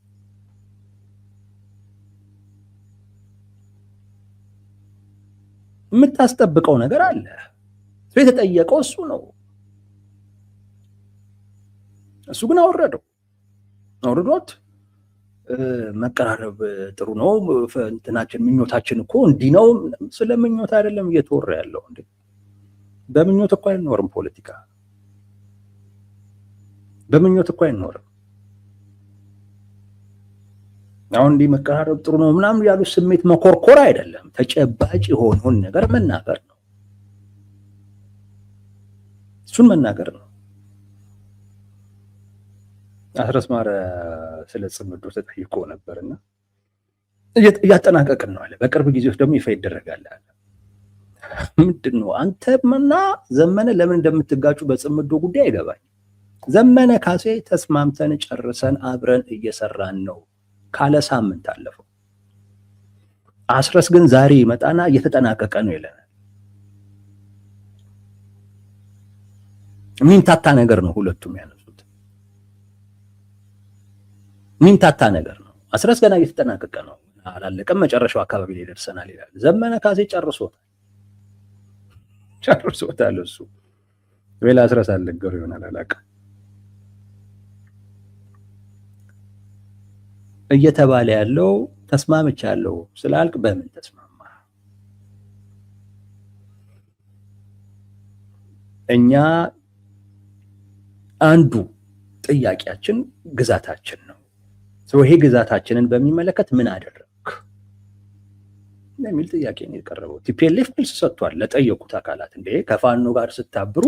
የምታስጠብቀው ነገር አለ። የተጠየቀው እሱ ነው። እሱ ግን አውርዶት መቀራረብ ጥሩ ነው፣ እንትናችን ምኞታችን እኮ እንዲህ ነው። ስለምኞት አይደለም እየተወራ ያለው እንዴ። በምኞት እኮ አይኖርም ፖለቲካ፣ በምኞት እኮ አይኖርም። አሁን እንዲህ መቀራረብ ጥሩ ነው ምናምን ያሉ ስሜት መኮርኮር አይደለም፣ ተጨባጭ የሆነውን ነገር መናገር ነው። እሱን መናገር ነው። አስረስ ማረ ስለ ጽምዶ ተጠይቆ ነበርና እያጠናቀቅን ነው አለ። በቅርብ ጊዜ ውስጥ ደግሞ ይፋ ይደረጋል አለ። ምንድን ነው አንተና ዘመነ ለምን እንደምትጋጩ በጽምዶ ጉዳይ አይገባኝ። ዘመነ ካሴ ተስማምተን ጨርሰን አብረን እየሰራን ነው ካለ ሳምንት አለፈው። አስረስ ግን ዛሬ ይመጣና እየተጠናቀቀ ነው ይለናል። ሚንታታ ነገር ነው ሁለቱም ያነሱት፣ ሚንታታ ነገር ነው። አስረስ ገና እየተጠናቀቀ ነው አላለቀም፣ መጨረሻው አካባቢ ላይ ደርሰናል ይላል። ዘመነ ካሴ ጨርሶታል። እሱ ሌላ አስረስ አልነገሩ ይሆናል አላውቅም። እየተባለ ያለው ተስማምቻለሁ ስላልክ በምን ተስማማ? እኛ አንዱ ጥያቄያችን ግዛታችን ነው። ይሄ ግዛታችንን በሚመለከት ምን አደረግ የሚል ጥያቄ ነው የቀረበው። ቲፒኤልኤፍ መልስ ሰጥቷል ለጠየቁት አካላት። እንዴ ከፋኖ ጋር ስታብሩ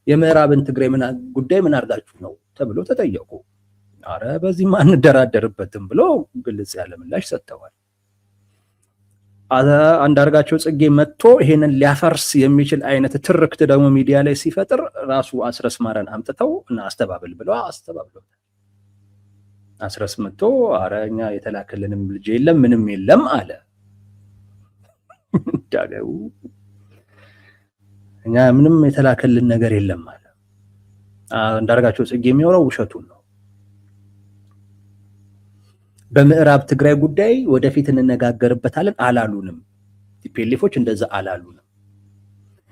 የምዕራብን ትግራይ ጉዳይ ምን አድርጋችሁ ነው ተብሎ ተጠየቁ። አረ በዚህ አንደራደርበትም ብሎ ግልጽ ያለ ምላሽ ሰጥተዋል። አንዳርጋቸው ጽጌ መጥቶ ይሄንን ሊያፈርስ የሚችል አይነት ትርክት ደግሞ ሚዲያ ላይ ሲፈጥር ራሱ አስረስ ማረን አምጥተው እና አስተባብል ብለው አስተባብለውታል። አስረስ መጥቶ አረ እኛ የተላከልንም ልጅ የለም ምንም የለም አለ። ዳገው እኛ ምንም የተላከልን ነገር የለም አለ። አንዳርጋቸው ጽጌ የሚያወራው ውሸቱን ነው። በምዕራብ ትግራይ ጉዳይ ወደፊት እንነጋገርበታለን አላሉንም። ቲፒኤልኤፎች እንደዛ አላሉንም።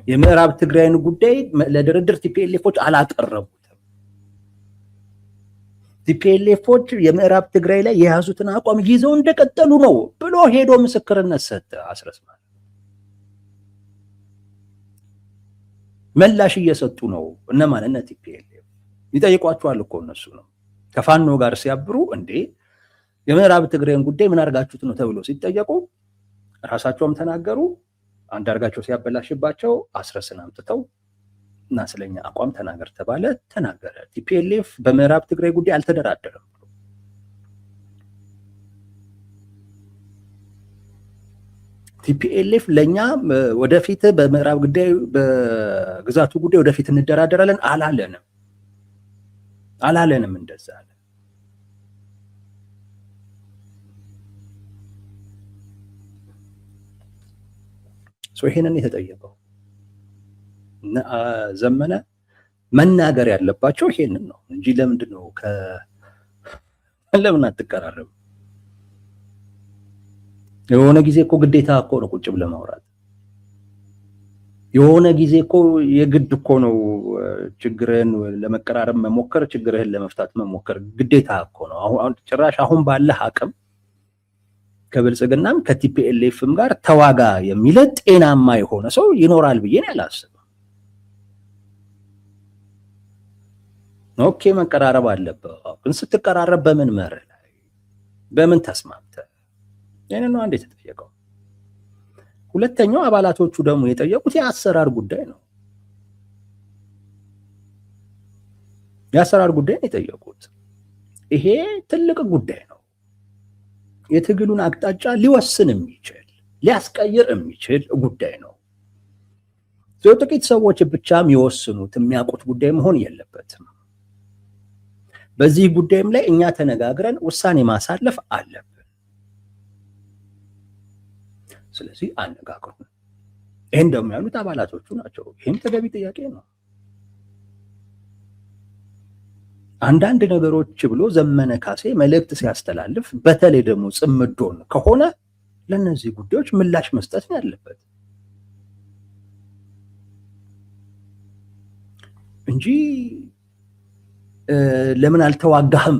የምዕራብ ትግራይን ጉዳይ ለድርድር ቲፒኤልኤፎች አላቀረቡትም። ቲፒኤልኤፎች የምዕራብ ትግራይ ላይ የያዙትን አቋም ይዘው እንደቀጠሉ ነው ብሎ ሄዶ ምስክርነት ሰጠ። አስረስ ማለት ምላሽ እየሰጡ ነው። እነማን? እነ ቲፒኤልኤፍ ይጠይቋቸዋል እኮ እነሱ ነው ከፋኖ ጋር ሲያብሩ እንዴ የምዕራብ ትግራይን ጉዳይ ምን አድርጋችሁት ነው ተብሎ ሲጠየቁ ራሳቸውም ተናገሩ። አንዳርጋቸው ሲያበላሽባቸው አስረስን አምጥተው እና ስለኛ አቋም ተናገር ተባለ፣ ተናገረ። ቲፒኤልኤፍ በምዕራብ ትግራይ ጉዳይ አልተደራደረም። ቲፒኤልኤፍ ለኛ ወደፊት በምዕራብ ጉዳይ በግዛቱ ጉዳይ ወደፊት እንደራደራለን አላለንም እንደዛ አለ። ይሄንን የተጠየቀው ዘመነ መናገር ያለባቸው ይሄንን ነው እንጂ ለምንድን ነው ለምን አትቀራረብ? የሆነ ጊዜ እኮ ግዴታ እኮ ነው ቁጭ ብለህ ማውራት። የሆነ ጊዜ እኮ የግድ እኮ ነው ችግርህን ለመቀራረብ መሞከር፣ ችግርህን ለመፍታት መሞከር ግዴታ እኮ ነው። አሁን ጭራሽ አሁን ባለህ አቅም ከብልጽግናም ከቲፒኤልኤፍም ጋር ተዋጋ የሚል ጤናማ የሆነ ሰው ይኖራል ብዬ አላስብም። ኦኬ መቀራረብ አለበት፣ ግን ስትቀራረብ በምን መርህ ላይ በምን ተስማምተህ? ይሄንን ነው አንዴ የተጠየቀው። ሁለተኛው አባላቶቹ ደግሞ የጠየቁት የአሰራር ጉዳይ ነው። የአሰራር ጉዳይ ነው የጠየቁት። ይሄ ትልቅ ጉዳይ ነው። የትግሉን አቅጣጫ ሊወስን የሚችል ሊያስቀይር የሚችል ጉዳይ ነው። ጥቂት ሰዎች ብቻ የሚወስኑት የሚያውቁት ጉዳይ መሆን የለበትም። በዚህ ጉዳይም ላይ እኛ ተነጋግረን ውሳኔ ማሳለፍ አለብን። ስለዚህ አነጋግሩን። ይህን ደግሞ ያሉት አባላቶቹ ናቸው። ይህም ተገቢ ጥያቄ ነው። አንዳንድ ነገሮች ብሎ ዘመነ ካሴ መልእክት ሲያስተላልፍ በተለይ ደግሞ ጽምዶን ከሆነ ለነዚህ ጉዳዮች ምላሽ መስጠት ነው ያለበት እንጂ ለምን አልተዋጋህም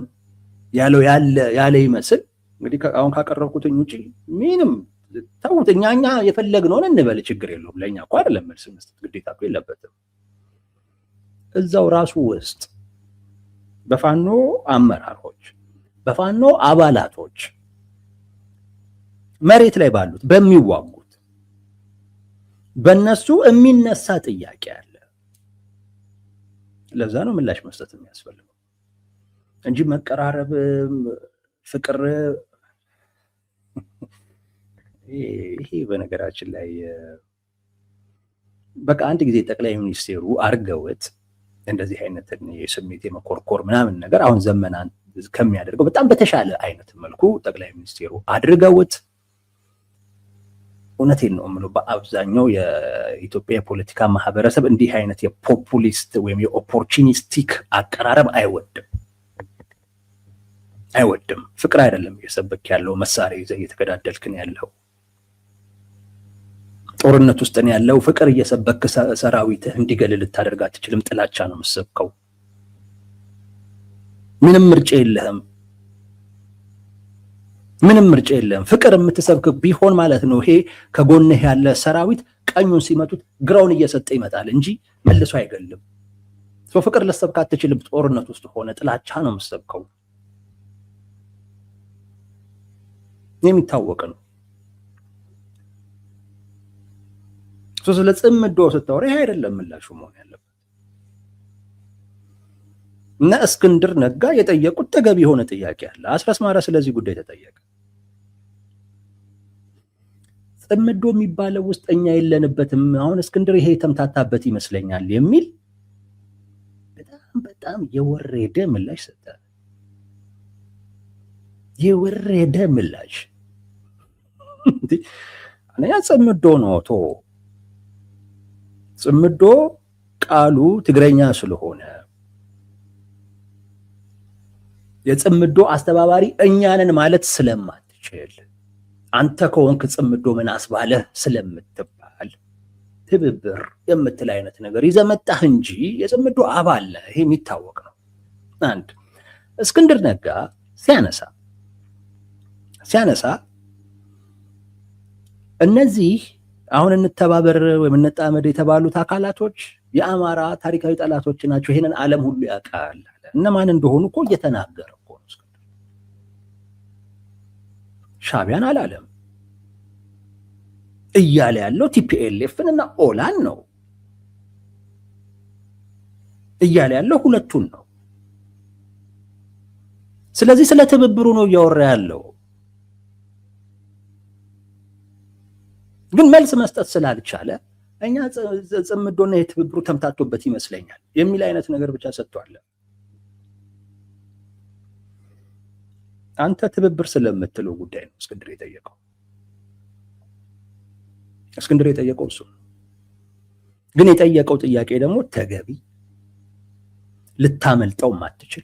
ያለው ያለ ይመስል እንግዲህ አሁን ካቀረብኩትኝ ውጪ ምንም ተውት። እኛ የፈለግነውን እንበል፣ ችግር የለውም። ለእኛ እኮ አይደለም መልስ መስጠት ግዴታ እኮ የለበትም። እዛው ራሱ ውስጥ በፋኖ አመራሮች፣ በፋኖ አባላቶች፣ መሬት ላይ ባሉት በሚዋጉት በእነሱ የሚነሳ ጥያቄ አለ። ለዛ ነው ምላሽ መስጠት የሚያስፈልገው እንጂ መቀራረብ፣ ፍቅር ይሄ በነገራችን ላይ በቃ አንድ ጊዜ ጠቅላይ ሚኒስቴሩ አርገውት እንደዚህ አይነት የስሜት የመኮርኮር ምናምን ነገር አሁን ዘመናን ከሚያደርገው በጣም በተሻለ አይነት መልኩ ጠቅላይ ሚኒስቴሩ አድርገውት፣ እውነቴን ነው የምለው፣ በአብዛኛው የኢትዮጵያ የፖለቲካ ማህበረሰብ እንዲህ አይነት የፖፑሊስት ወይም የኦፖርቹኒስቲክ አቀራረብ አይወድም። ፍቅር አይደለም እየሰበክ ያለው፣ መሳሪያ ይዘህ እየተገዳደልክን ያለው፣ ጦርነት ውስጥ ነው ያለው። ፍቅር እየሰበክ ሰራዊትህ እንዲገል ልታደርግ አትችልም። ጥላቻ ነው የምትሰብከው። ምንም ምርጫ የለህም። ፍቅር የምትሰብክ ቢሆን ማለት ነው ይሄ ከጎንህ ያለ ሰራዊት ቀኙን ሲመቱት ግራውን እየሰጠ ይመጣል እንጂ መልሶ አይገልም። ፍቅር ልትሰብክ አትችልም። ጦርነት ውስጥ ሆነ ጥላቻ ነው የምትሰብከው። የሚታወቅ ነው። ስለ ጽምዶ ስታወራ ይሄ አይደለም ምላሹ መሆን ያለበት። እና እስክንድር ነጋ የጠየቁት ተገቢ የሆነ ጥያቄ አለ። አስረስ ማረ ስለዚህ ጉዳይ ተጠየቀ። ጽምዶ የሚባለው ውስጥ እኛ የለንበትም፣ አሁን እስክንድር ይሄ የተምታታበት ይመስለኛል የሚል በጣም የወረደ ምላሽ ሰጠ። የወረደ ምላሽ አንያ ጽምዶ ነው። ጽምዶ ቃሉ ትግረኛ ስለሆነ የጽምዶ አስተባባሪ እኛንን ማለት ስለማትችል አንተ ከሆንክ ጽምዶ ምን አስባለህ ስለምትባል ትብብር የምትል አይነት ነገር ይዘህ መጣህ እንጂ የጽምዶ አባል ነህ። ይሄ የሚታወቅ ነው። አንድ እስክንድር ነጋ ሲያነሳ እነዚህ አሁን እንተባበር ወይም እንጣመድ የተባሉት አካላቶች የአማራ ታሪካዊ ጠላቶች ናቸው፣ ይሄንን ዓለም ሁሉ ያውቃል። እነማን እንደሆኑ እኮ እየተናገረ እኮ ነው እስክንድር። ሻዕቢያን አላለም እያለ ያለው ቲፒኤልኤፍን እና ኦላን ነው እያለ ያለው ሁለቱን ነው። ስለዚህ ስለ ትብብሩ ነው እያወራ ያለው። ግን መልስ መስጠት ስላልቻለ እኛ ጽምዶና የትብብሩ ተምታቶበት ይመስለኛል የሚል አይነት ነገር ብቻ ሰጥቷል። አንተ ትብብር ስለምትለው ጉዳይ ነው እስክንድር የጠየቀው እሱ። ግን የጠየቀው ጥያቄ ደግሞ ተገቢ ልታመልጠው ማትችል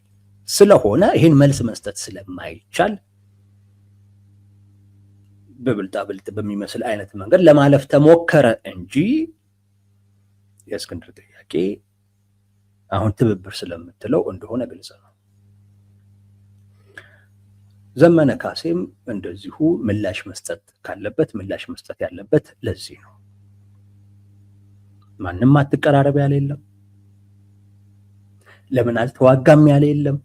ስለሆነ ይሄን መልስ መስጠት ስለማይቻል በብልጣብልጥ በሚመስል አይነት መንገድ ለማለፍ ተሞከረ እንጂ የእስክንድር ጥያቄ አሁን ትብብር ስለምትለው እንደሆነ ግልጽ ነው። ዘመነ ካሴም እንደዚሁ ምላሽ መስጠት ካለበት ምላሽ መስጠት ያለበት ለዚህ ነው። ማንም አትቀራረብ ያለ የለም፣ ለምን አልተዋጋም ያለ የለም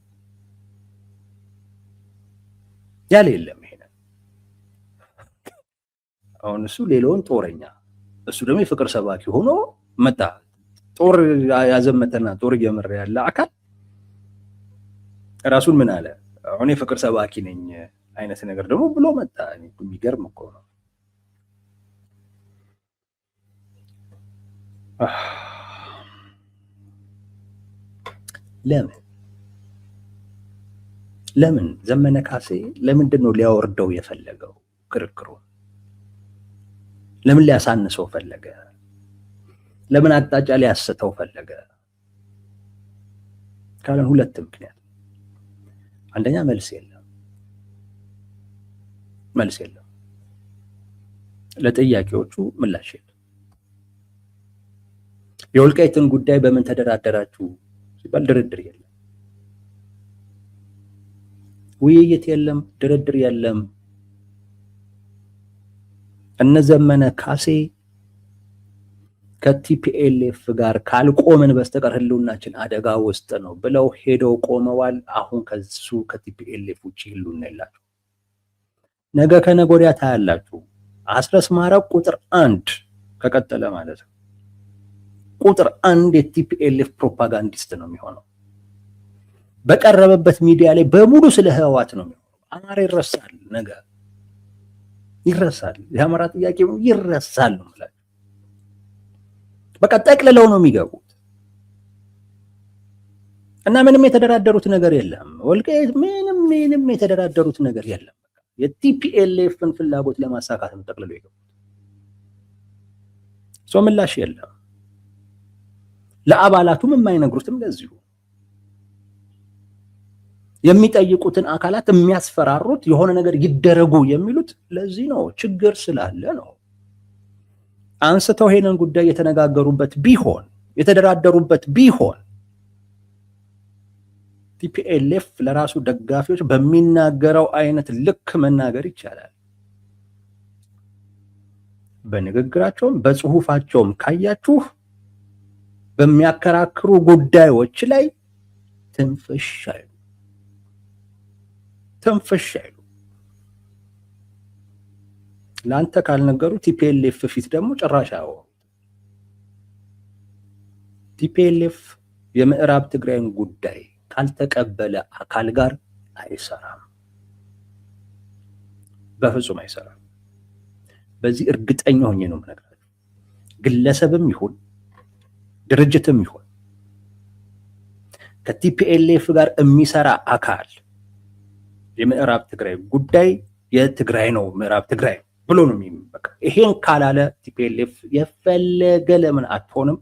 አሁን እሱ ሌላውን ጦረኛ፣ እሱ ደግሞ የፍቅር ሰባኪ ሆኖ መጣ። ጦር ያዘመተና ጦር እየመራ ያለ አካል ራሱን ምን አለ? አሁን የፍቅር ሰባኪ ነኝ አይነት ነገር ደግሞ ብሎ መጣ። የሚገርም እኮ ነው። ለምን ዘመነ ካሴ ለምንድን ነው ሊያወርደው የፈለገው ክርክሩ? ለምን ሊያሳንሰው ፈለገ? ለምን አቅጣጫ ሊያስተው ፈለገ? ካለን ሁለት ምክንያት። አንደኛ መልስ የለም፣ ለጥያቄዎቹ ምላሽ የለም። የወልቃይትን ጉዳይ በምን ተደራደራችሁ ሲባል ድርድር የለም፣ ውይይት የለም፣ ድርድር የለም። እነ ዘመነ ካሴ ከቲፒኤልኤፍ ጋር ካልቆምን በስተቀር ህልውናችን አደጋ ውስጥ ነው ብለው ሄደው ቆመዋል። አሁን ከሱ ከቲፒኤልኤፍ ውጭ ህልውና የላቸው። ነገ ከነገ ወዲያ ታያላችሁ። አስረስ ማረ ቁጥር 1 ከቀጠለ ማለት ነው ቁጥር 1 የቲፒኤልኤፍ ፕሮፓጋንዲስት ነው የሚሆነው። በቀረበበት ሚዲያ ላይ በሙሉ ስለ ህወሓት ነው የሚሆነው። አማራ ይረሳል፣ ነገ ይረሳል። የአማራ ጥያቄ ይረሳል ነው ማለት በቃ ጠቅልለው ነው የሚገቡት እና ምንም የተደራደሩት ነገር የለም። ወልቃይት ምንም የተደራደሩት ነገር የለም። የቲፒኤልኤፍን ፍላጎት ለማሳካት ነው ጠቅልለው የገቡት። ሰው ምላሽ የለም። ለአባላቱም የማይነግሩትም ለዚሁ የሚጠይቁትን አካላት የሚያስፈራሩት የሆነ ነገር ይደረጉ የሚሉት ለዚህ ነው፣ ችግር ስላለ ነው። አንስተው ይሄንን ጉዳይ የተነጋገሩበት ቢሆን የተደራደሩበት ቢሆን ቲፒኤልኤፍ ለራሱ ደጋፊዎች በሚናገረው አይነት ልክ መናገር ይቻላል። በንግግራቸውም በጽሁፋቸውም ካያችሁ በሚያከራክሩ ጉዳዮች ላይ ትንፍሽ አይሉ። ለአንተ ካልነገሩ ቲፒኤልኤፍ ፊት ደግሞ ጭራሽ አያወሩ። ቲፒኤልኤፍ የምዕራብ ትግራይን ጉዳይ ካልተቀበለ አካል ጋር አይሰራም፣ በፍጹም አይሰራም። በዚህ እርግጠኛ ሆኜ ነው የምነግራችሁ። ግለሰብም ይሁን ድርጅትም ይሁን ከቲፒኤልኤፍ ጋር የሚሰራ አካል የምዕራብ ትግራይ ጉዳይ የትግራይ ነው ምዕራብ ትግራይ ብሎ ነው የሚበቃ። ይሄን ካላለ ቲፒኤልኤፍ የፈለገ ለምን አትሆንም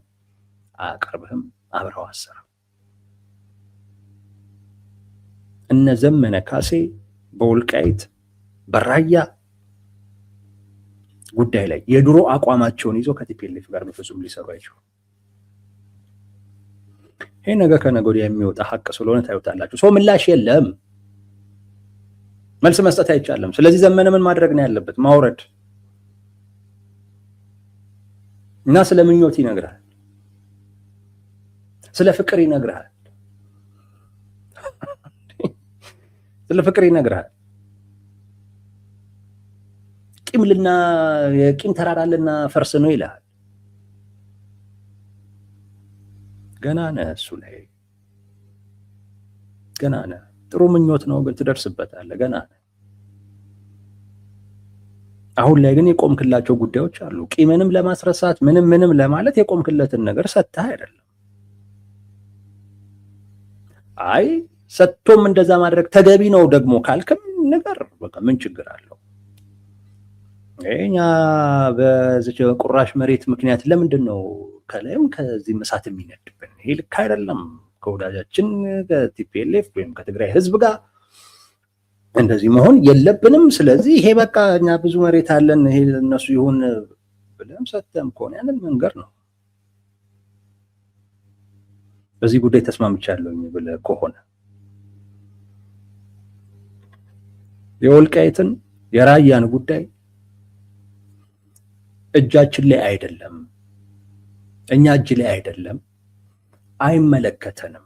አቀርብህም አብረው አሰራ። እነ ዘመነ ካሴ በወልቃይት በራያ ጉዳይ ላይ የድሮ አቋማቸውን ይዞ ከቲፒኤልኤፍ ጋር በፍጹም ሊሰሩ አይችሉም። ይሄ ነገ ከነገ ወዲያ የሚወጣ ሀቅ ስለሆነ ታዩታላችሁ። ሰው ምላሽ የለም፣ መልስ መስጠት አይቻልም። ስለዚህ ዘመነ ምን ማድረግ ነው ያለበት? ማውረድ እና ስለ ምኞት ይነግራል፣ ስለ ፍቅር ይነግራል፣ ስለ ፍቅር ይነግራል። የቂም ተራራልና ፈርስ ነው ይላል። ገና ነህ እሱ ላይ ገና ነህ። ጥሩ ምኞት ነው ግን ትደርስበታለህ። ገና ነህ። አሁን ላይ ግን የቆምክላቸው ጉዳዮች አሉ። ቂምንም ለማስረሳት ምንም ለማለት የቆምክለትን ነገር ሰጥተህ አይደለም። አይ ሰጥቶም እንደዛ ማድረግ ተገቢ ነው ደግሞ ካልክም ነገር በቃ ምን ችግር አለው? እኛ በዚህ ቁራሽ መሬት ምክንያት ለምንድን ነው ከላይም ከዚህ እሳት የሚነድብን? ይሄ ልክ አይደለም። ከወዳጃችን ከቲፒኤልኤፍ ወይም ከትግራይ ህዝብ ጋር እንደዚህ መሆን የለብንም። ስለዚህ ይሄ በቃ እኛ ብዙ መሬት አለን፣ ይሄ እነሱ ይሁን ብለም ሰተም ከሆነ ያንን መንገር ነው። በዚህ ጉዳይ ተስማምቻለሁ ብለህ ከሆነ የወልቃይትን የራያን ጉዳይ እጃችን ላይ አይደለም፣ እኛ እጅ ላይ አይደለም፣ አይመለከተንም፣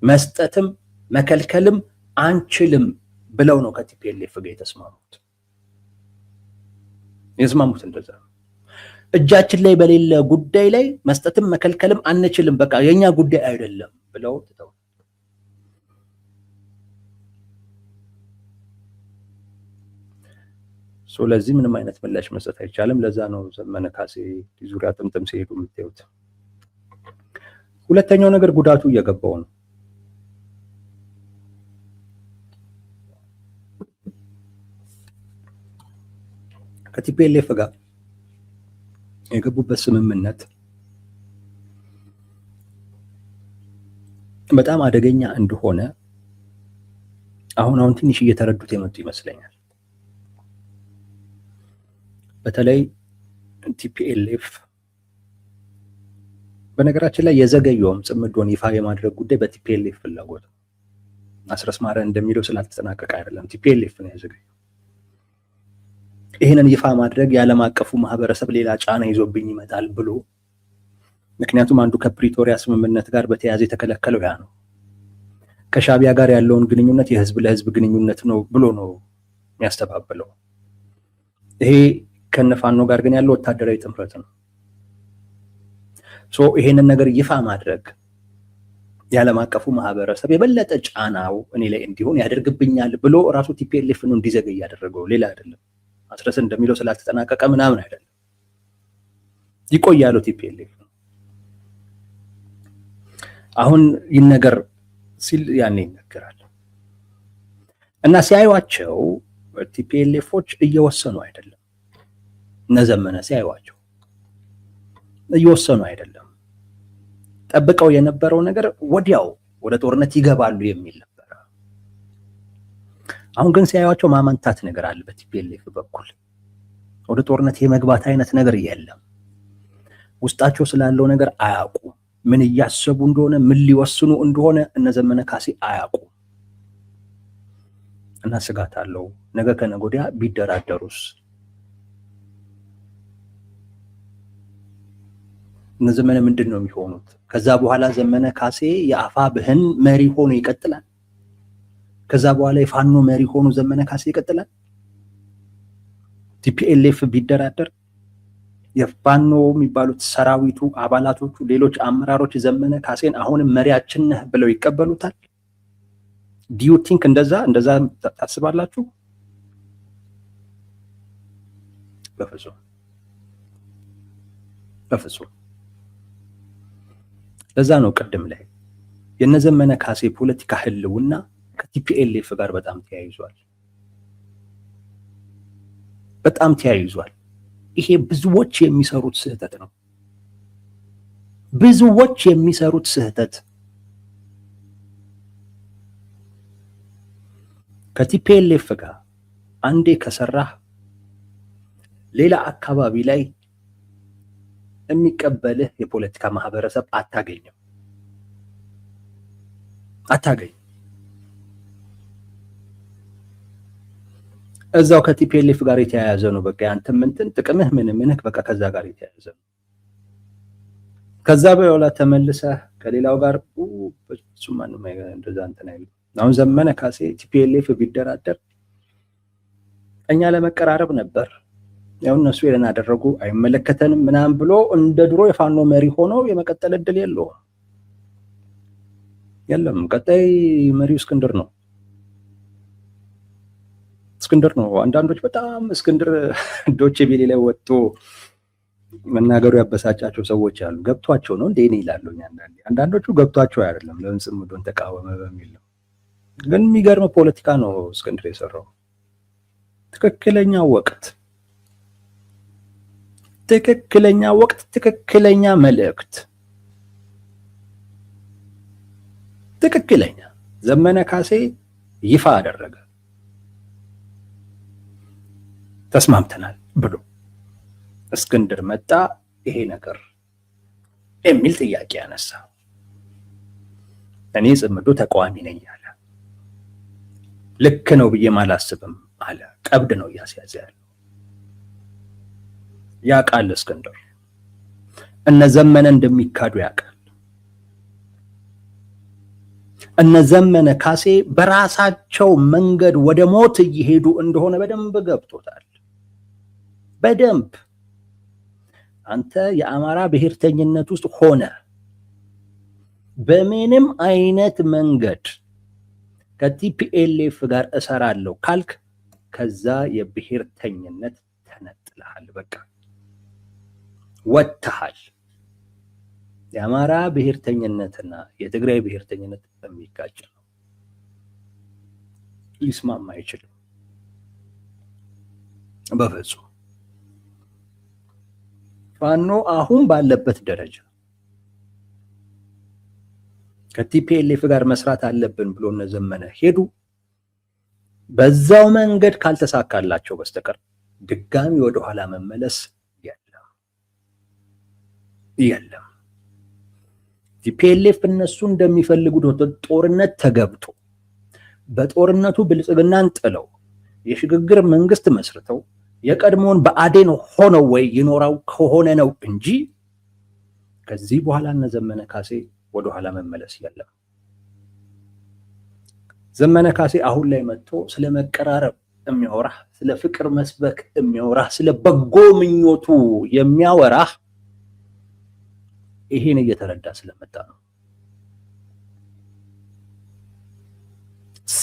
መስጠትም መከልከልም አንችልም ብለው ነው ከቲፒኤልኤፍ ጋር የስማሙት እንደዛ ነው። እጃችን ላይ በሌለ ጉዳይ ላይ መስጠትም መከልከልም አንችልም፣ በቃ የኛ ጉዳይ አይደለም ብለው ተተው። ለዚህ ምንም አይነት ምላሽ መስጠት አይቻልም። ለዛ ነው ዘመነ ካሴ ዙሪያ ጥምጥም ሲሄዱ የምታዩት። ሁለተኛው ነገር ጉዳቱ እየገባው ነው። ከቲፒኤልኤፍ ጋር የገቡበት ስምምነት በጣም አደገኛ እንደሆነ አሁን ትንሽ እየተረዱት የመጡ ይመስለኛል። በተለይ ቲፒኤልኤፍ በነገራችን ላይ የዘገየውም ጽምዶን ይፋ የማድረግ ጉዳይ በቲፒኤልኤፍ ፍላጎት ነው። አስረስ ማረ እንደሚለው ስላልተጠናቀቀ አይደለም፣ ቲፒኤልኤፍ ነው የዘገየው። ይህንን ይፋ ማድረግ የዓለም አቀፉ ማህበረሰብ ሌላ ጫና ይዞብኝ ይመጣል ብሎ ምክንያቱም አንዱ ከፕሪቶሪያ ስምምነት ጋር በተያያዘ የተከለከለው ያ ነው። ከሻቢያ ጋር ያለውን ግንኙነት የህዝብ ለህዝብ ግንኙነት ነው ብሎ ነው የሚያስተባብለው። ይሄ ከነፋኖ ጋር ግን ያለው ወታደራዊ ጥምረት ነው። ይሄንን ነገር ይፋ ማድረግ የዓለም አቀፉ ማህበረሰብ የበለጠ ጫናው እኔ ላይ እንዲሆን ያደርግብኛል ብሎ ራሱ ቲፒኤልኤፍ ነው እንዲዘገይ ያደረገው፣ ሌላ አይደለም። አስረስ እንደሚለው ስላልተጠናቀቀ ምናምን አይደለም፣ ይቆያሉ ቲፒኤልኤፍ ነው። አሁን ይነገር ሲል ያኔ ይነገራል እና ሲያዩዋቸው ቲፒኤልኤፎች እየወሰኑ አይደለም። እነዘመነ ሲያዩዋቸው እየወሰኑ አይደለም። ጠብቀው የነበረው ነገር ወዲያው ወደ ጦርነት ይገባሉ የሚል ነበር። አሁን ግን ሲያዩዋቸው ማመንታት ነገር አለ በቲፒኤልኤፍ በኩል። ወደ ጦርነት የመግባት አይነት ነገር የለም። ውስጣቸው ስላለው ነገር አያውቁም። ምን እያሰቡ እንደሆነ ምን ሊወስኑ እንደሆነ እነዘመነ ካሴ አያውቁም። እና ስጋት አለው ነገ ከነገ ወዲያ ቢደራደሩስ? እነዘመነ ምንድን ነው የሚሆኑት? ከዛ በኋላ ዘመነ ካሴ የአፋብህን መሪ ሆኖ ይቀጥላል? ከዛ በኋላ የፋኖ መሪ ሆኖ ዘመነ ካሴ ይቀጥላል? ቲፒኤልኤፍ ቢደራደር የፋኖ የሚባሉት ሰራዊቱ አባላቶቹ ሌሎች አመራሮች ዘመነ ካሴን አሁንም መሪያችን ነህ ብለው ይቀበሉታል? ዲዩ ቲንክ እንደዛ ታስባላችሁ? በፍጹም። ለዛ ነው ቅድም ላይ የነዘመነ ካሴ ፖለቲካ ህልውና ከቲፒኤልኤፍ ጋር በጣም ተያይዟል። ይሄ ብዙዎች የሚሰሩት ስህተት ከቲፒኤልኤፍ ጋር አንዴ ከሰራህ ሌላ አካባቢ ላይ የሚቀበልህ የፖለቲካ ማህበረሰብ አታገኝም። እዛው ከቲፒኤልኤፍ ጋር የተያያዘ ነው። በቃ ያንተም እንትን ጥቅምህ ምንህ በቃ ከዛ ጋር የተያያዘ ነው። ከዛ በኋላ ተመልሰህ ከሌላው ጋር በሱም ማንም እንደዛ እንትን አይልም። አሁን ዘመነ ካሴ ቲፒኤልኤፍ ቢደራደር እኛ ለመቀራረብ ነበር፣ ያው እነሱ የለን አደረጉ አይመለከተንም ምናምን ብሎ እንደ ድሮ የፋኖ መሪ ሆኖ የመቀጠል እድል የለም። ቀጣይ መሪው እስክንድር ነው። አንዳንዶች በጣም እስክንድር ዶቼ ቬለ ላይ ወጥቶ መናገሩ ያበሳጫቸው ሰዎች አሉ። ገብቷቸው ነው እንዴ ይላሉ። አንዳንዶቹ ገብቷቸው አይደለም ለምን ጽምዶን ተቃወመ በሚል ነው። ግን የሚገርም ፖለቲካ ነው እስክንድር የሰራው። ትክክለኛ ወቅት፣ ትክክለኛ መልእክት፣ ትክክለኛ ዘመነ ካሴ ይፋ አደረገ። ተስማምተናል ብሎ እስክንድር መጣ። ይሄ ነገር የሚል ጥያቄ ያነሳ። እኔ ጽምዶ ተቃዋሚ ነኝ አለ። ልክ ነው ብዬ አላስብም አለ። ቀብድ ነው እያስያዘ ያለው። ያውቃል እስክንድር እነ ዘመነ እንደሚካዱ ያውቃል። እነ ዘመነ ካሴ በራሳቸው መንገድ ወደ ሞት እየሄዱ እንደሆነ በደንብ ገብቶታል። በደንብ አንተ የአማራ ብሔርተኝነት ውስጥ ሆነ በምንም አይነት መንገድ ከቲፒኤልኤፍ ጋር እሰራለሁ ካልክ ከዛ የብሔርተኝነት ተነጥለሃል። በቃ ወጥተሃል። የአማራ ብሔርተኝነትና የትግራይ ብሔርተኝነት የሚጋጭ ነው። ሊስማማ አይችልም በፍጹም። ፋኖ አሁን ባለበት ደረጃ ከቲፒኤልኤፍ ጋር መስራት አለብን ብሎ እነዘመነ ሄዱ። በዛው መንገድ ካልተሳካላቸው በስተቀር ድጋሚ ወደኋላ መመለስ የለም። ቲፒኤልኤፍ እነሱ እንደሚፈልጉት ጦርነት ተገብቶ በጦርነቱ ብልጽግናን ጥለው የሽግግር መንግስት መስርተው የቀድሞውን ብአዴን ሆነው ወይ ይኖራው ከሆነ ነው እንጂ ከዚህ በኋላ እነ ዘመነ ካሴ ወደኋላ መመለስ የለም። ዘመነ ካሴ አሁን ላይ መጥቶ ስለ መቀራረብ የሚያወራ፣ ስለ ፍቅር መስበክ የሚያወራ፣ ስለ በጎ ምኞቱ የሚያወራ ይሄን እየተረዳ ስለመጣ ነው።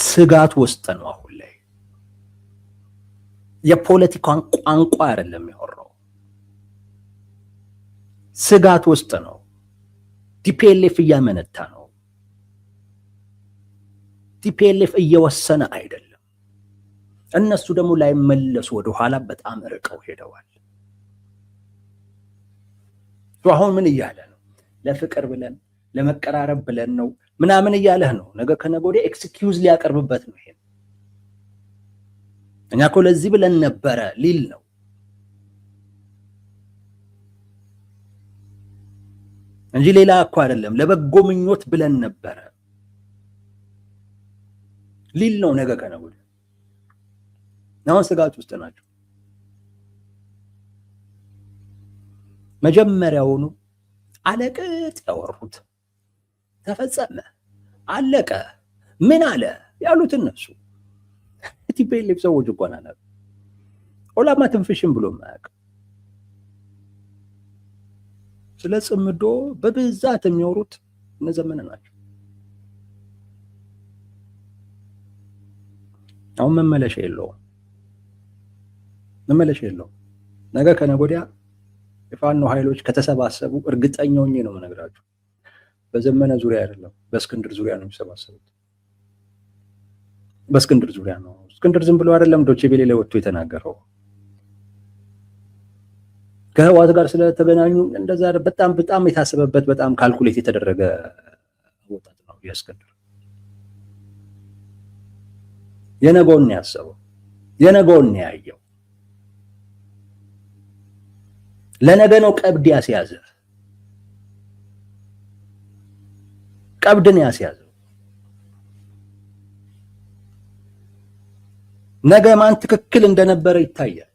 ስጋት ውስጥ ነው አሁን ላይ። የፖለቲካን ቋንቋ አይደለም የሚያወራው፣ ስጋት ውስጥ ነው። ቲፒኤልኤፍ እያመነታ ነው። ቲፒኤልኤፍ እየወሰነ አይደለም። እነሱ ደግሞ ላይመለሱ ወደኋላ በጣም ርቀው ሄደዋል። አሁን ምን እያለ ነው? ለፍቅር ብለን ለመቀራረብ ብለን ነው ምናምን እያለህ ነው። ነገ ከነገ ወዲያ ኤክስኪውዝ ሊያቀርብበት ነው። ይሄን እኛ እኮ ለዚህ ብለን ነበረ ሊል ነው። እንጂ ሌላ እኮ አይደለም። ለበጎ ምኞት ብለን ነበረ ሊል ነው ነገ ከነገ ወዲያ። አሁን ስጋት ውስጥ ናቸው። መጀመሪያውኑ አለቅጥ ያወሩት ተፈጸመ፣ አለቀ፣ ምን አለ ያሉት እነሱ ቲፒኤልኤፍ ሰዎች እኮ ናቸው። ኦላማ ትንፍሽም ብሎ ማያውቅ ስለ ጽምዶ በብዛት የሚያወሩት እነ ዘመነ ናቸው። አሁን መመለሻ የለውም። ነገ ከነገ ወዲያ የፋኖ ኃይሎች ከተሰባሰቡ እርግጠኛ ሆኜ ነው የምነግራችሁ፣ በዘመነ ዙሪያ አይደለም በእስክንድር ዙሪያ ነው የሚሰባሰቡት። በእስክንድር ዙሪያ ነው። እስክንድር ዝም ብሎ አይደለም ዶቼ ቬለ ላይ ወጥቶ የተናገረው። ከህወሓት ጋር ስለተገናኙ እንደዛ በጣም የታሰበበት በጣም ካልኩሌት የተደረገ ወጣት ነው የእስክንድር። የነገውን ያሰበው፣ የነገውን ያየው። ለነገ ነው ቀብድ ያስያዘ፣ ቀብድን ያስያዘው። ነገ ማን ትክክል እንደነበረ ይታያል።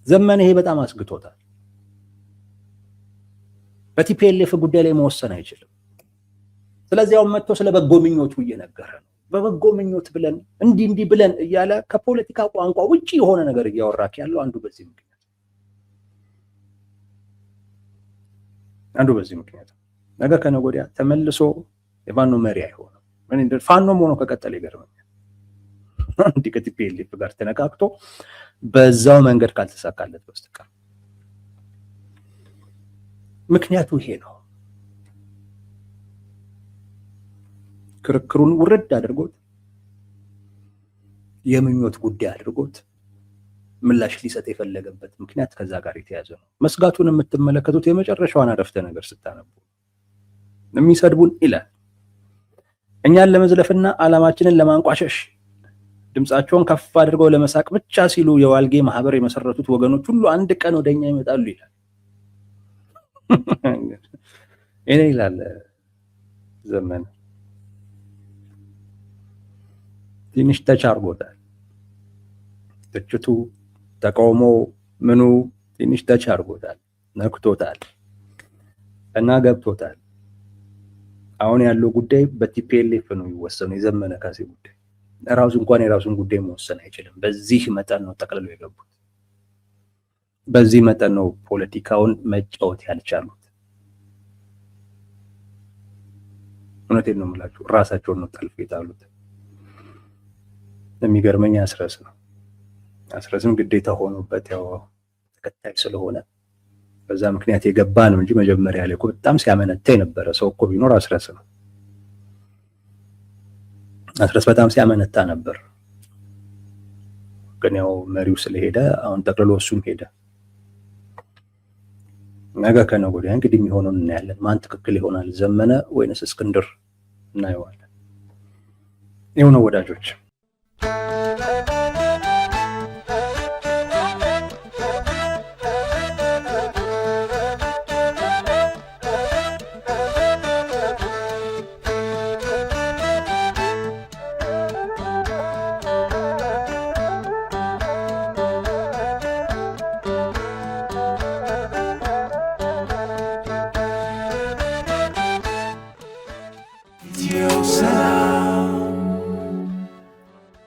ዘመነ ይሄ በጣም አስግቶታል። በቲፒኤልኤፍ ጉዳይ ላይ መወሰን አይችልም። ስለዚህ አሁን መጥቶ ስለ በጎ ምኞቱ እየነገረ ነው። በበጎ ምኞት ብለን እንዲህ ብለን እያለ ከፖለቲካ ቋንቋ ውጪ የሆነ ነገር እያወራክ ያለው አንዱ በዚህ ምክንያት ነገ ከነገ ወዲያ ተመልሶ የፋኖ መሪ አይሆንም። ፋኖም ሆኖ ከቀጠለ ይገርመኛል። አንድ ከቲፒኤልኤፍ ጋር ተነካክቶ በዛው መንገድ ካልተሳካለት በስተቀር ምክንያቱ ይሄ ነው። ክርክሩን ውርድ አድርጎት የምኞት ጉዳይ አድርጎት ምላሽ ሊሰጥ የፈለገበት ምክንያት ከዛ ጋር የተያዘ ነው። መስጋቱን የምትመለከቱት የመጨረሻዋን አረፍተ ነገር ስታነቡ የሚሰድቡን ይላል እኛን ለመዝለፍና ዓላማችንን ለማንቋሸሽ ድምጻቸውን ከፍ አድርገው ለመሳቅ ብቻ ሲሉ የዋልጌ ማህበር የመሰረቱት ወገኖች ሁሉ አንድ ቀን ወደኛ ይመጣሉ ይላል። እኔ ይላል ዘመነ ትንሽ ተቻርጎታል። ትችቱ ተቃውሞ ምኑ ትንሽ ተቻርጎታል፣ ነክቶታል እና ገብቶታል። አሁን ያለው ጉዳይ በቲፒኤልኤፍ ነው የሚወሰነው። የዘመነ ካሴ ጉዳይ ራሱ እንኳን የራሱን ጉዳይ መወሰን አይችልም። በዚህ መጠን ነው ጠቅልለው የገቡት። በዚህ መጠን ነው ፖለቲካውን መጫወት ያልቻሉት። እውነቴን ነው የምላችሁ፣ ራሳቸውን ነው ጠልፈው የጣሉት። የሚገርመኝ አስረስ ነው። አስረስም ግዴታ ሆኖበት ያው ተከታይ ስለሆነ በዛ ምክንያት የገባ ነው እንጂ መጀመሪያ ላይ እኮ በጣም ሲያመነታ የነበረ ሰው እኮ ቢኖር አስረስ ነው። አስረስ በጣም ሲያመነታ ነበር። ግን ያው መሪው ስለሄደ አሁን ጠቅልሎ እሱም ሄደ። ነገ ከነገ ወዲያ እንግዲህ የሚሆነውን እናያለን። ማን ትክክል ይሆናል፣ ዘመነ ወይንስ እስክንድር እናየዋለን። ይኸው ነው ወዳጆች።